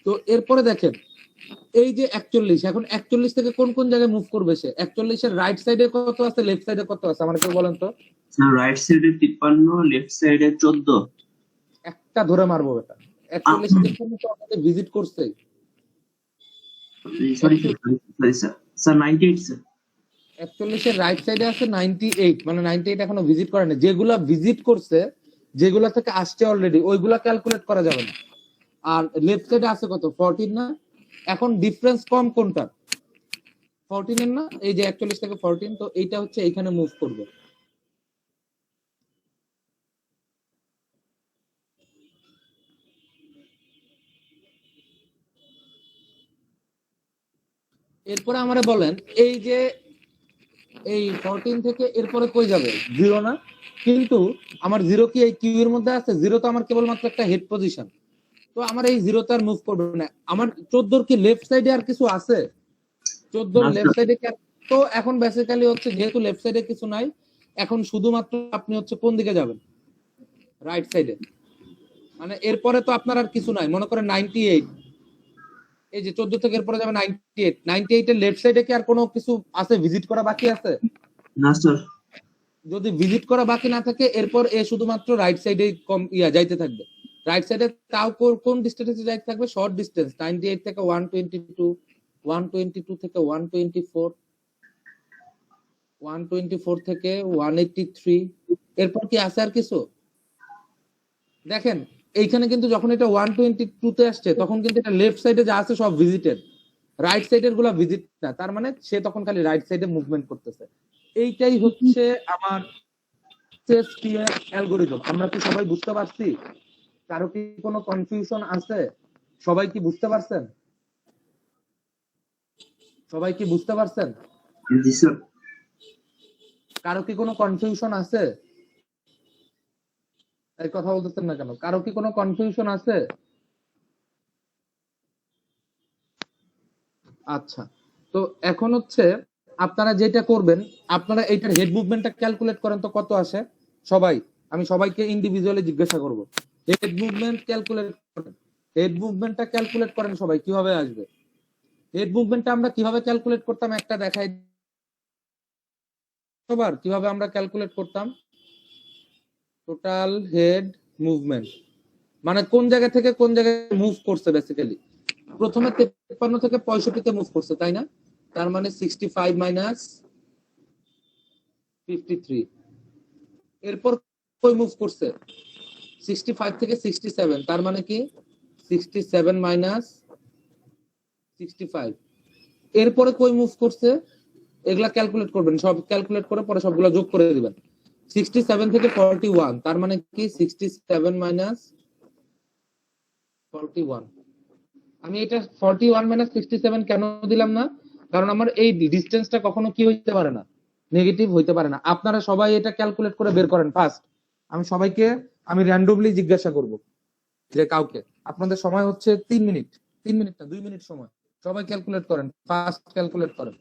A: তো এরপরে দেখেন এই যে 41, এখন 41 থেকে কোন কোন জায়গায় মুভ করবে সে? 41 এর রাইট সাইডে কত আছে, লেফট সাইডে কত আছে আমার কেউ বলেন তো।
C: স্যার রাইট সাইডে 53 লেফট সাইডে 14
A: একটা ধরে মারবো বেটা। 41 এর জন্য তো আমাদের ভিজিট করছে।
C: সরি স্যার স্যার 98 স্যার
A: 41 এর রাইট সাইডে আছে 98, মানে 98 এখনো ভিজিট করে না। যেগুলা ভিজিট করছে, যেগুলা থেকে আসছে অলরেডি, ওইগুলা ক্যালকুলেট করা যাবে না। আর লেফট সাইডে আছে কত? 14 না? এখন ডিফারেন্স কম কোনটা? 14 এর না? এই যে 41 থেকে 14, তো এইটা হচ্ছে এইখানে মুভ করবে। এরপরে আমারে বলেন এই যে এই 14 থেকে এরপরে কই যাবে? 0 না? কিন্তু আমার 0 কি এই কিউ এর মধ্যে আছে? 0 তো আমার কেবলমাত্র একটা হেড পজিশন। তো আমার এই 0 তে আর মুভ করবে না। আমার 14 কি লেফট সাইডে আর কিছু আছে? 14
C: না,
A: লেফট
C: স্যার।
A: সাইডে কি তো এখন বেসিক্যালি হচ্ছে যেহেতু লেফট সাইডে কিছু নাই, এখন শুধুমাত্র আপনি হচ্ছে কোন দিকে যাবেন? রাইট সাইডে। মানে এরপরে তো আপনার আর কিছু নাই। মনে করেন 98, এই যে 14 থেকে এরপরে যাবে 98, 98 এর লেফট সাইডে কি আর কোনো কিছু আছে ভিজিট করা বাকি আছে?
C: না স্যার
A: যদি ভিজিট করা বাকি না থাকে, এরপর এ শুধুমাত্র রাইট সাইডে কম যাইতে থাকবে। রাইট সাইডে তাও কোন ডিসটেন্সে যাইতে থাকবে? শর্ট ডিসটেন্স, 98 থেকে 122, 122 থেকে 124, 124 থেকে 183। এরপর কি আছে আর কিছু? দেখেন এইখানে কিন্তু যখন এটা 122 তে আসছে, তখন কিন্তু এটা লেফট সাইডে যা আছে সব ভিজিটেড, রাইট সাইডের গুলা ভিজিট না। তার মানে সে তখন খালি রাইট সাইডে মুভমেন্ট করতেছে। এইটাই হচ্ছে আমার অ্যালগোরিদম। আমরা কি সবাই বুঝতে পারছি? কারো কি কোনো কনফিউশন আছে? সবাই কি বুঝতে পারছেন? সবাই কি বুঝতে পারছেন?
C: জি স্যার
A: কারো কি কোনো কনফিউশন আছে? এই কথা বলতেছেন না কেন? কারো কি কোনো কনফিউশন আছে? আচ্ছা, তো এখন হচ্ছে আপনারা যেটা করবেন, আপনারা এইটার হেড মুভমেন্টটা ক্যালকুলেট করেন তো কত আসে সবাই। আমি সবাইকে ইন্ডিভিজুয়ালি জিজ্ঞাসা করব। হেড মুভমেন্ট ক্যালকুলেট করেন। হেড মুভমেন্টটা ক্যালকুলেট করেন সবাই, কিভাবে আসবে? হেড মুভমেন্টটা আমরা কিভাবে ক্যালকুলেট করতাম একটা দেখাই সবার, কিভাবে আমরা ক্যালকুলেট করতাম। টোটাল হেড মুভমেন্ট মানে কোন জায়গা থেকে কোন জায়গায় মুভ করছে বেসিক্যালি। প্রথমে 53 থেকে 65 তে মুভ করছে, তাই না? তার মানে 65 মাইনাস 53। এরপর কই মুভ করছে? 65 থেকে 67 তার মানে কি 67 মাইনাস 65 এরপরে কই মুভ করছে এগুলা ক্যালকুলেট করবেন, সব ক্যালকুলেট করে পরে সবগুলা যোগ করে দিবেন। 67 থেকে 41 তার মানে কি 67 মাইনাস 41। আমি এটা 41 মাইনাস 67 কেন দিলাম না, কারণ আমার এই ডিসটেন্সটা কখনো কি হইতে পারে না, নেগেটিভ হইতে পারে না। আপনারা সবাই এটা ক্যালকুলেট করে বের করেন ফার্স্ট। আমি র্যান্ডমলি জিজ্ঞাসা করব যে কাউকে, আপনাদের সময় হচ্ছে 3 মিনিট, 3 মিনিট না 2 মিনিট সময়, সবাই ক্যালকুলেট করেন, ফার্স্ট ক্যালকুলেট করেন।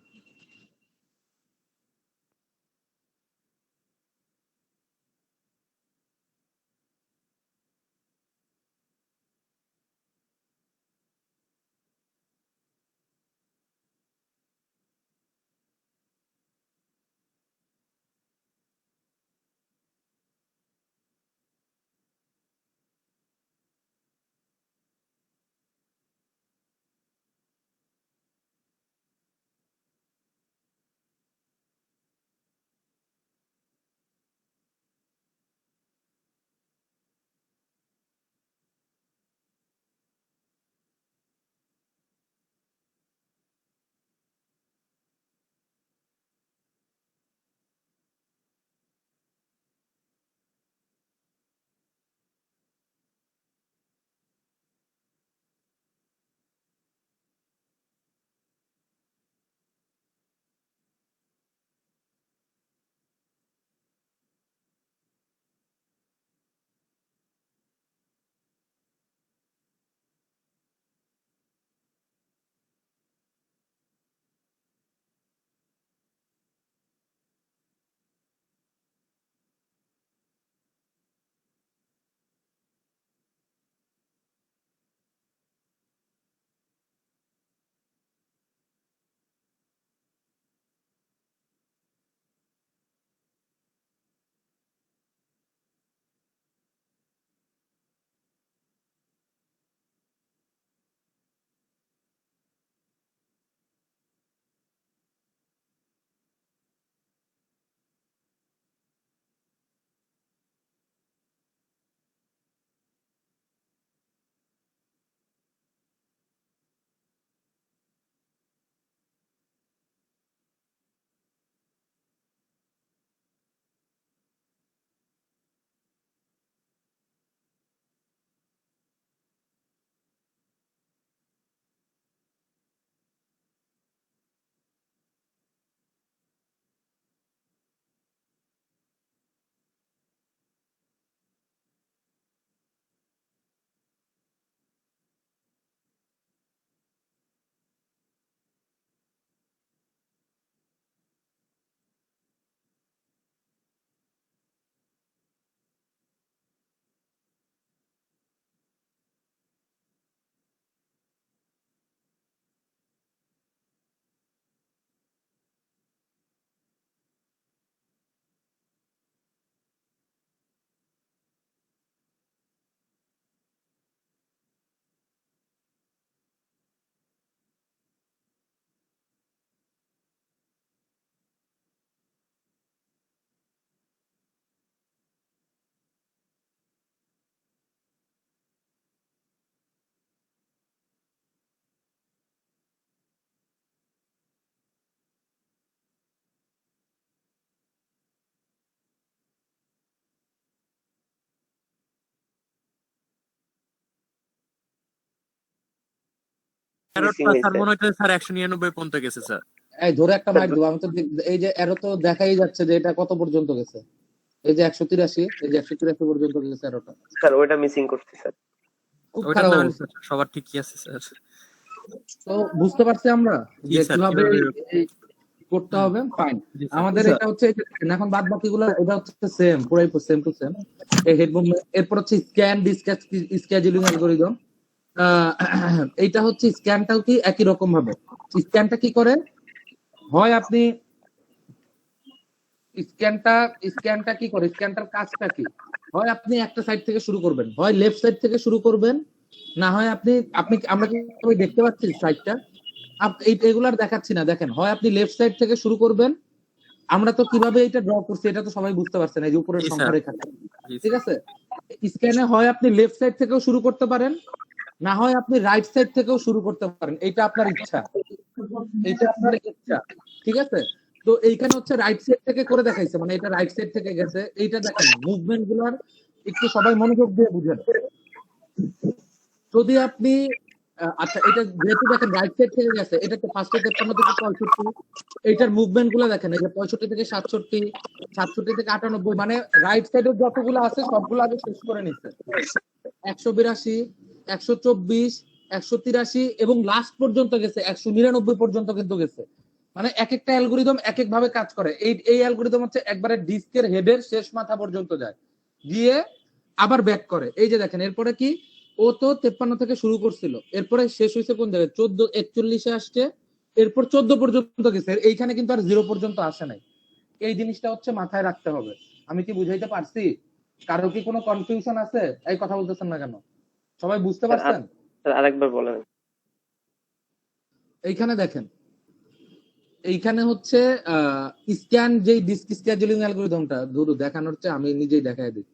B: মিসিং
E: এররটা
B: নেই
E: স্যার
B: স্যার।
E: মনে হচ্ছে স্যার 199 পর্যন্ত গেছে স্যার।
A: এই ধরে একটা মাইর দেবো আমি তো, এই যে এরো তো দেখাই যাচ্ছে যে এটা কত পর্যন্ত গেছে, এই যে 183, এই যে 183 পর্যন্ত গেছে এরোটা।
B: স্যার ওইটা মিসিং করছি স্যার।
A: খুব
E: ওইটা
A: খারাপ
E: না
A: অবস্থা।
E: স্যার, সবার ঠিকই আছে স্যার।
A: তো বুঝতে পারছি আমরা
E: জি
A: যে
E: স্যার,
A: কিভাবে
E: কিভাবে
A: এই করতে হবে। ফাইন,
E: জি স্যার।
A: আমাদের এটা হচ্ছে এই যে দেখেন, এখন বাদ বাকিগুলো এটা হচ্ছে সেম, পুরাই সেম টু সেম। এই হেড মুভমেন্ট, এরপর হচ্ছে স্ক্যান স্কেজুলিং অ্যালগরিদম। এইটা হচ্ছে স্ক্যানটাও কি একই রকম ভাবে। স্ক্যানটা কি করে, হয় আপনি স্ক্যানটা কি করে, স্ক্যানটার কাজটা কি, হয় আপনি একটা সাইড থেকে শুরু করবেন, হয় লেফট সাইড থেকে শুরু করবেন, না হয় আপনি আপনি আমরা কি সবাই দেখতে পাচ্ছি সাইডটা, এগুলার দেখাচ্ছি না, দেখেন হয় আপনি লেফট সাইড থেকে শুরু করবেন। আমরা তো কিভাবে এটা ড্র করছি এটা তো সবাই বুঝতে পারছেন, এই যে উপরের
E: জি
A: সংখ্যা
E: স্যার।
A: রেখাটা,
E: জি
A: ঠিক
E: স্যার।
A: আছে। স্ক্যানে হয় আপনি লেফট সাইড থেকেও শুরু করতে পারেন, না হয় আপনি রাইট সাইড থেকেও শুরু করতে পারেন, এটা আপনার ইচ্ছা, এটা আপনার ইচ্ছা, ঠিক আছে। তো এইখানে হচ্ছে রাইট সাইড থেকে করে দেখাইছে, মানে এটা রাইট সাইড থেকে গেছে। এইটা দেখেন মুভমেন্ট গুলার একটু সবাই মনোযোগ দিয়ে বুঝেন। যদি আপনি আচ্ছা, এটা যেহেতু দেখেন রাইট সাইড থেকে গেছে, এটা তো ফার্স্টে 53 থেকে 65, এইটার মুভমেন্ট গুলো দেখেন, এই যে 65 থেকে 67, 67 থেকে 98, মানে রাইট সাইডের যতগুলো আছে সবগুলো আগে শেষ করে নিচ্ছে। 182, 124, 183 এবং লাস্ট পর্যন্ত গেছে 199 পর্যন্ত কিন্তু গেছে। মানে এক একটা অ্যালগোরিদম এক এক ভাবে কাজ করে। এই অ্যালগোরিদম হচ্ছে একবারে ডিস্কের হেডের শেষ মাথা পর্যন্ত যায়, গিয়ে আবার ব্যাক করে। এই যে দেখেন, এরপরে কি, ও তো 53 থেকে শুরু করছিল, এরপরে শেষ হয়েছে কোন জায়গায়, 14 41 আসছে, এরপর 14 পর্যন্ত গেছে। এইখানে কিন্তু আর 0 পর্যন্ত আসে নাই। এই জিনিসটা হচ্ছে মাথায় রাখতে হবে। আমি কি বুঝাইতে পারছি? কারো কি কোনো কনফিউশন আছে? এই কথা বলতেছেন না কেন? সবাই বুঝতে পারছেন?
B: স্যার আরেকবার বলেন।
A: এইখানে দেখেন, এইখানে হচ্ছে স্ক্যান, যেই ডিস্ক স্ক্যাজুয়ালিং অ্যালগরিদমটা ধরো দেখানোর চেয়ে আমি নিজেই দেখাই দিই।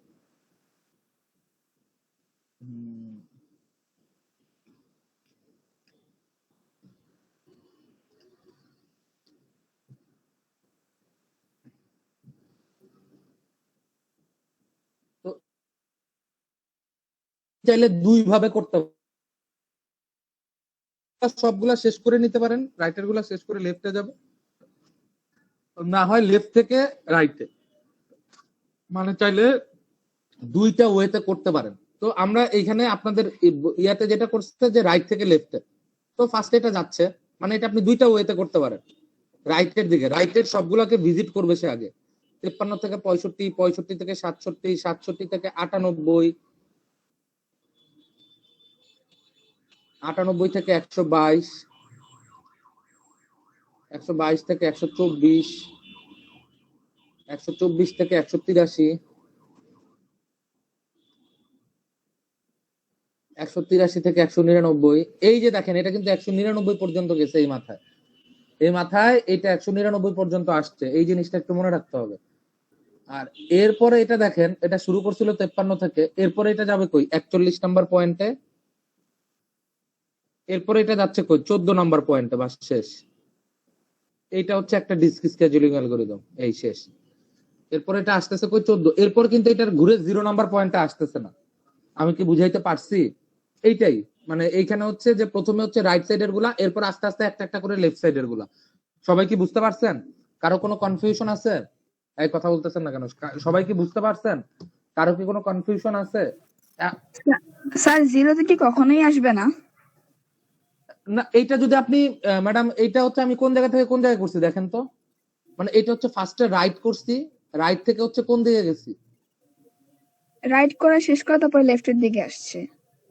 A: তো চাইলে দুই ভাবে করতে পারেন, সবগুলা শেষ করে নিতে পারেন, রাইটের গুলা শেষ করে লেফটে যাবে, না হয় লেফট থেকে রাইটে, মানে চাইলে দুইটা ওয়েতে করতে পারেন। তো আমরা এইখানে আপনাদের ইয়াতে যেটা করছে যে রাইট থেকে লেফটে, তো ফার্স্ট এটা যাচ্ছে, মানে এটা আপনি দুইটা ওয়েতে করতে পারেন। রাইটের দিকে, রাইটের সবগুলাকে ভিজিট করবে সে আগে, 53 থেকে 65, 65 থেকে 67, 67 থেকে 98, 98 থেকে 122, 122 থেকে 124, 124 থেকে 183, 183 থেকে 199। এই যে দেখেন, এটা কিন্তু 199 পর্যন্ত গেছে এই মাথায়, এই মাথায় এটা 199 পর্যন্ত আসছে। এই জিনিসটা একটু মনে রাখতে হবে। আর এরপরে এটা দেখেন, এটা শুরু করছিল 53 থেকে, এরপরে এটা যাবে কই 41 নাম্বার পয়েন্টে, এরপরে এটা যাচ্ছে কই 14 নাম্বার পয়েন্টে, বাস শেষ। এইটা হচ্ছে একটা ডিস্ক স্কেজুলিং অ্যালগরিদম, এই শেষ। এরপরে এটা আসতেছে কই 14, এরপর কিন্তু এটার ঘুরে 0 নাম্বার পয়েন্টে আসতেছে না। আমি কি বুঝাইতে পারছি? এইটাই, মানে এইখানে হচ্ছে যে প্রথমে হচ্ছে রাইট সাইডের গুলা, এরপর আস্তে আস্তে একটা একটা করে লেফট সাইডের গুলা। সবাই কি বুঝতে পারছেন? কারো কোনো কনফিউশন আছে? এই কথা বলতেছেন না কেন? সবাই কি বুঝতে পারছেন? কারো কি কোনো কনফিউশন আছে?
F: স্যার জিরোতে কি কখনোই আসবে না?
A: না, এইটা যদি আপনি ম্যাডাম, এইটা হচ্ছে আমি কোন জায়গা থেকে কোন জায়গায় করছি দেখেন তো। মানে এটা হচ্ছে ফার্স্টে রাইট করছি, রাইট থেকে হচ্ছে কোন দিকে গেছি,
F: রাইট করে শেষ করে তারপর লেফটের দিকে আসছে।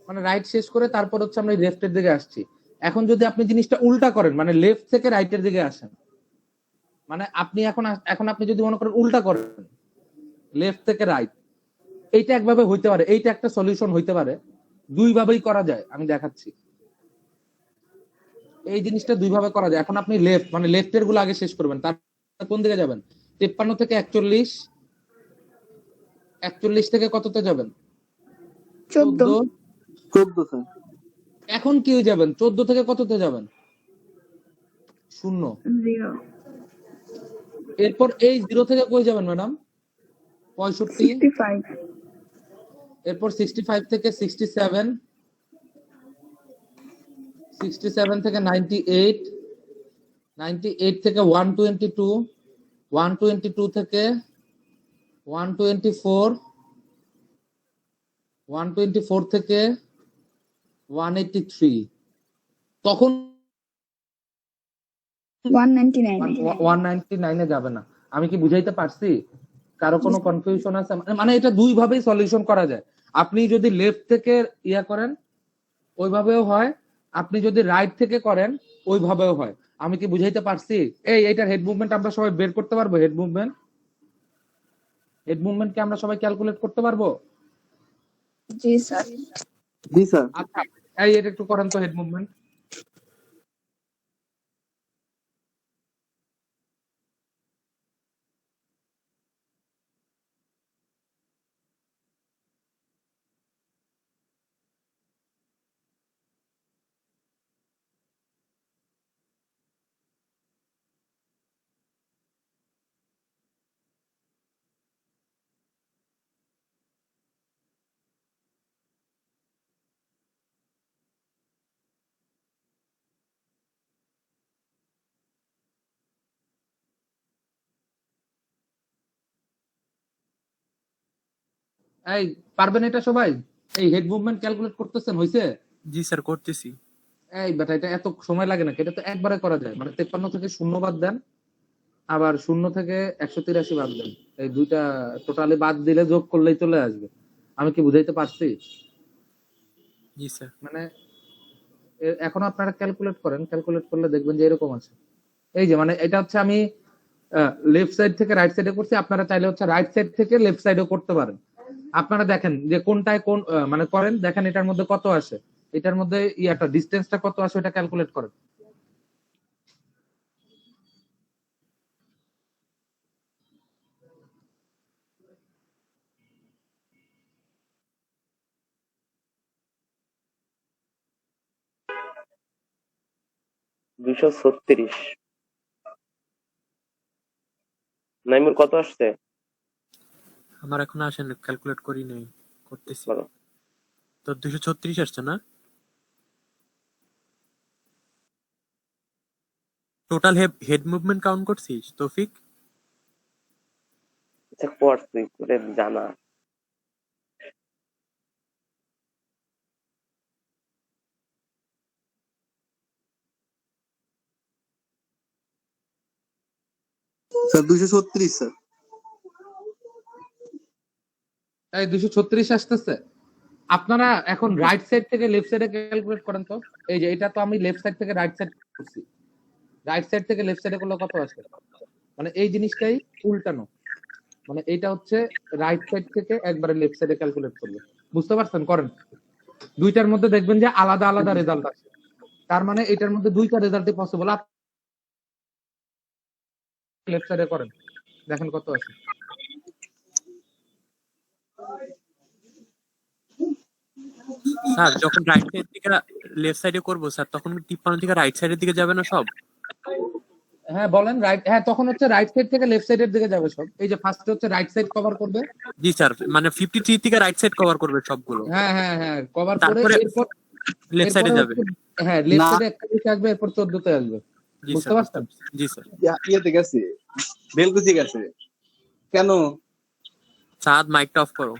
A: মানে রাইট শেষ করে তারপর হচ্ছে আমরা লেফটের দিকে আসছি। এখন যদি আপনি জিনিসটা উল্টা করেন, মানে লেফট থেকে রাইটের দিকে আসেন, মানে আপনি এখন আপনি যদি মনে করেন উল্টা করেন, লেফট থেকে রাইট, এইটা একভাবে হইতে পারে, এইটা একটা সলিউশন হইতে পারে। দুই ভাবেই করা যায়, আমি দেখাচ্ছি। এই জিনিসটা দুই ভাবে করা যায়। এখন আপনি লেফট, মানে লেফটের গুলো আগে শেষ করবেন, তারপর কোন দিকে যাবেন, 53 থেকে 41, 41 থেকে কততে যাবেন,
F: 14।
A: 14। এখন কি যাবেন, 14 থেকে কততে যাবেন, 0।
F: 0।
A: এরপর এই 0 থেকে কই যাবেন ম্যাডাম, 65।
F: 65।
A: এরপর 65 থেকে 67, 67 থেকে 98, 98 থেকে 122, 122 থেকে 124, 124 থেকে 183, তখন 199 এ যাবে না। আমি কি বুঝাইতে পারছি? কারো কোনো কনফিউশন আছে? মানে এটা দুই ভাবেই সলিউশন করা যায়। আপনি যদি লেফট থেকে ইয়া করেন ওইভাবেও হয়, আপনি যদি রাইট থেকে করেন ওইভাবেও হয়। আমি কি বুঝাইতে পারছি? এইটার হেড মুভমেন্ট আমরা সবাই বের করতে পারবো? হেড মুভমেন্ট কি আমরা সবাই ক্যালকুলেট করতে পারবো?
F: জি স্যার।
A: আচ্ছা, এটা একটু করেন তো, হেড মুভমেন্ট। এই পারবেন এটা সবাই? এই হেড মুভমেন্ট ক্যালকুলেট করতেছেন, হইছে?
E: জি স্যার করতেছি।
A: এই বেটা, এটা এত সময় লাগে নাকি? এটা তো একবারে করা যায়। মানে 53 থেকে 0 বাদ দেন, আবার 0 থেকে 183 বাদ দেন, এই দুইটা টোটালি বাদ দিলে যোগ করলেই চলে আসবে। আমি কি বুঝাইতে পারছি?
E: জি স্যার।
A: মানে এখন আপনারা ক্যালকুলেট করেন, ক্যালকুলেট করলে দেখবেন যে এরকম আছে। এই যে মানে এটা হচ্ছে আমি লেফট সাইড থেকে রাইট সাইডে করছি, আপনারা চাইলে হচ্ছে রাইট সাইড থেকে লেফট সাইডেও করতে পারেন। আপনারা দেখেন যে কোনটায় কোন মানে করেন, দেখেন এটার মধ্যে কত আসে, এটার মধ্যে ইয়াটা ডিসটেন্সটা কত আসে, এটা ক্যালকুলেট করেন।
B: দুইশো ছত্রিশ। নাইমুর কত আসছে?
E: আমার এখন আসেন, ক্যালকুলেট করি নাই, করতেছি।
B: বলো।
E: তো 236 আসছে না? টোটাল হেড মুভমেন্ট কাউন্ট করছিস তৌফিক?
B: আচ্ছা করছি, করে জানা।
G: Sir 236 sir.
A: এই 236 আসতেছে। আপনারা এখন রাইট সাইড থেকে লেফট সাইডে ক্যালকুলেট করেন তো। এই যে এটা তো আমি লেফট সাইড থেকে রাইট সাইড করছি, রাইট সাইড থেকে লেফট সাইডে করলে কত আসে? মানে এই জিনিসটাই উল্টানো, মানে এইটা হচ্ছে রাইট সাইড থেকে একবারে লেফট সাইডে ক্যালকুলেট করবে। বুঝতে পারছেন? করেন। দুইটার মধ্যে দেখবেন যে আলাদা আলাদা রেজাল্ট আসে, তার মানে এটার মধ্যে দুইটা রেজাল্টই পসিবল। আপনি লেফট সাইডে করেন, দেখেন কত আসে।
E: স্যার যখন রাইট সাইড থেকে লেফট সাইডে করবো স্যার, তখন 53 থেকে রাইট সাইডের দিকে যাবে না সব?
A: হ্যাঁ বলেন। রাইট, হ্যাঁ তখন হচ্ছে রাইট সাইড থেকে লেফট সাইডের দিকে যাবে সব। এই যে ফার্স্টে হচ্ছে রাইট সাইড কভার করবে।
E: জি স্যার, মানে 53 থেকে রাইট সাইড কভার করবে সবগুলো,
A: হ্যাঁ হ্যাঁ হ্যাঁ, কভার করে
E: তারপরে
A: এরপর
E: লেফট সাইডে যাবে।
A: হ্যাঁ লেফট
G: না।
A: সাইডে 41 আসবে, এরপর 14 তে আসবে।
E: জি
A: বুঝতে
E: স্যার,
A: পারছেন?
E: জি স্যার।
G: ইয়েতে গেছে, বেলকুচি গেছে কেন?
E: সাদ মাইকটা অফ করো।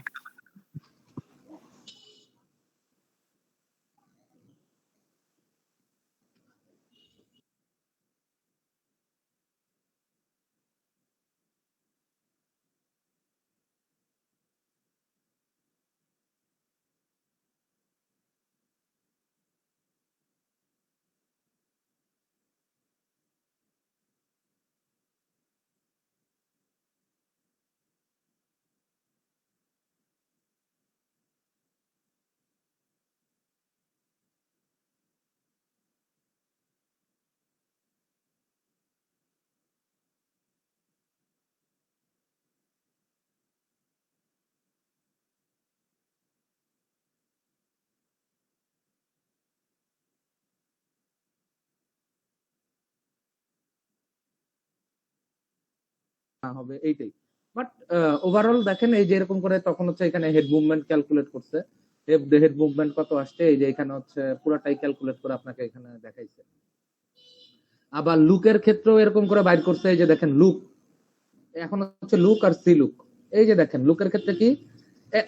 A: হবে এইটাই। বাট ওভারঅল দেখেন, এই যে এরকম করে তখন হচ্ছে এখানে হেড মুভমেন্ট ক্যালকুলেট করছে, হেড মুভমেন্ট কত আসছে, এই যে এখানে হচ্ছে পুরাটাই ক্যালকুলেট করে আপনাকে এখানে দেখাইছে। আবার লুকের ক্ষেত্রেও এরকম করে বাইর করছে। এই যে দেখেন লুক, এখন হচ্ছে লুক আর সি লুক। এই যে দেখেন লুকের ক্ষেত্রে কি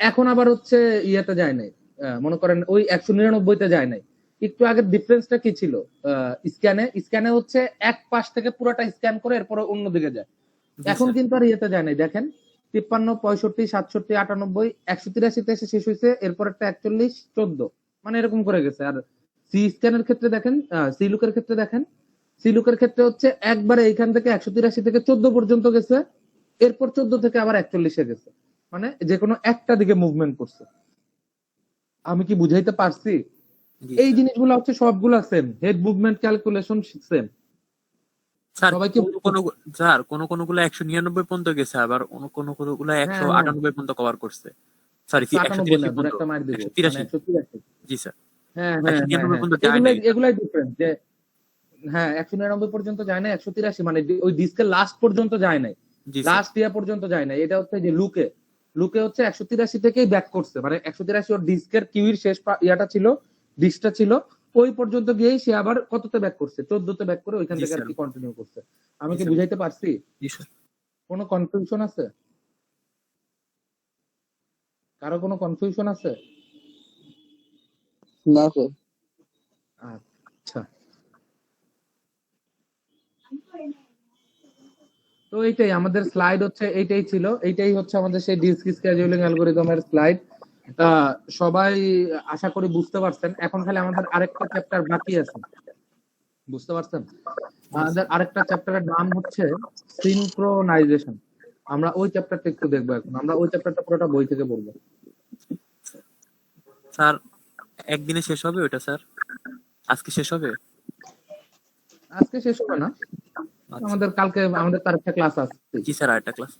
A: এখন আবার হচ্ছে ইয়েতে যায় নাই, মনে করেন ওই 199 তে যায় নাই। একটু আগের ডিফারেন্সটা কি ছিল? স্ক্যানে হচ্ছে এক পাশ থেকে পুরোটা স্ক্যান করে এরপরে অন্যদিকে যায়। এখন কিন্তু আর ইয়েতে যায় নাই। দেখেন 53, 65, 67, 98, 183 তে এসে শেষ হয়েছে, এরপর একটা 41, 14, মানে এরকম করে গেছে। আর সি স্ক্যানের ক্ষেত্রে দেখেন, সি লুকের ক্ষেত্রে দেখেন, সি লুকের ক্ষেত্রে হচ্ছে একবারে এইখান থেকে 183 থেকে 14 পর্যন্ত গেছে, এরপর 14 থেকে আবার 41 এ গেছে, মানে যে কোনো একটা দিকে মুভমেন্ট করছে। আমি কি বুঝাইতে পারছি? এই জিনিসগুলো হচ্ছে সবগুলা same, head movement calculation same.
E: Sir
A: সবাইকে
E: স্যার কোনগুলো 199 পর্যন্ত গেছে, আবার কোনগুলো 198 পর্যন্ত কভার করছে। সরি
A: 98 না, ধরে
E: 183
A: একটা মার দিব,
E: 183।
A: 183।
E: জি স্যার।
A: হ্যাঁ হ্যাঁ
E: 199 পর্যন্ত যায় নাই।
A: এগুলাই ডিফারেন্স যে হ্যাঁ 199 পর্যন্ত যায় না, 183 মানে ওই ডিস্কের লাস্ট পর্যন্ত যায় নাই,
E: জি স্যার।
A: লাস্ট ইয়া পর্যন্ত যায় নাই। এটা হচ্ছে যে লুকে হচ্ছে 183 থেকেই ব্যাক করছে, মানে 183 ওর ডিস্কের কিউইর শেষ ইয়াটা ছিল, ডিস্কটা ছিল, ওই পর্যন্ত গিয়েই সে আবার কততে ব্যাক করছে, 14 তে ব্যাক করে ওইখান
E: জি
A: থেকে আর
E: স্যার।
A: কি কন্টিনিউ করছে। আমি
E: জি
A: কি
E: স্যার।
A: বুঝাইতে পারছি?
E: জি স্যার।
A: কোনো কনফিউশন আছে? কারো কোনো কনফিউশন আছে?
G: না স্যার।
A: আচ্ছা, তো এইটাই আমাদের স্লাইড হচ্ছে, এইটাই ছিল, এইটাই হচ্ছে আমাদের সেই ডিসক্রিট স্কেডিউলিং অ্যালগরিদমের স্লাইড। সবাই আশা করি বুঝতে পারছেন। এখন খালি আমাদের আরেকটা চ্যাপ্টার বাকি আছে, বুঝতে পারছেন? আমাদের আরেকটা চ্যাপ্টারের নাম হচ্ছে সিনক্রোনাইজেশন। আমরা ওই চ্যাপ্টারটা একটু দেখবো এখন। আমরা ওই চ্যাপ্টারটা পুরোটা বই থেকে পড়বো।
E: স্যার একদিনে শেষ হবে ওটা স্যার? আজকে শেষ হবে?
A: আজকে শেষ হবে না,
E: আচ্ছা।
A: আমাদের কালকে আমাদের তার একটা ক্লাস আছে।
E: জি স্যার, আরেকটা ক্লাস।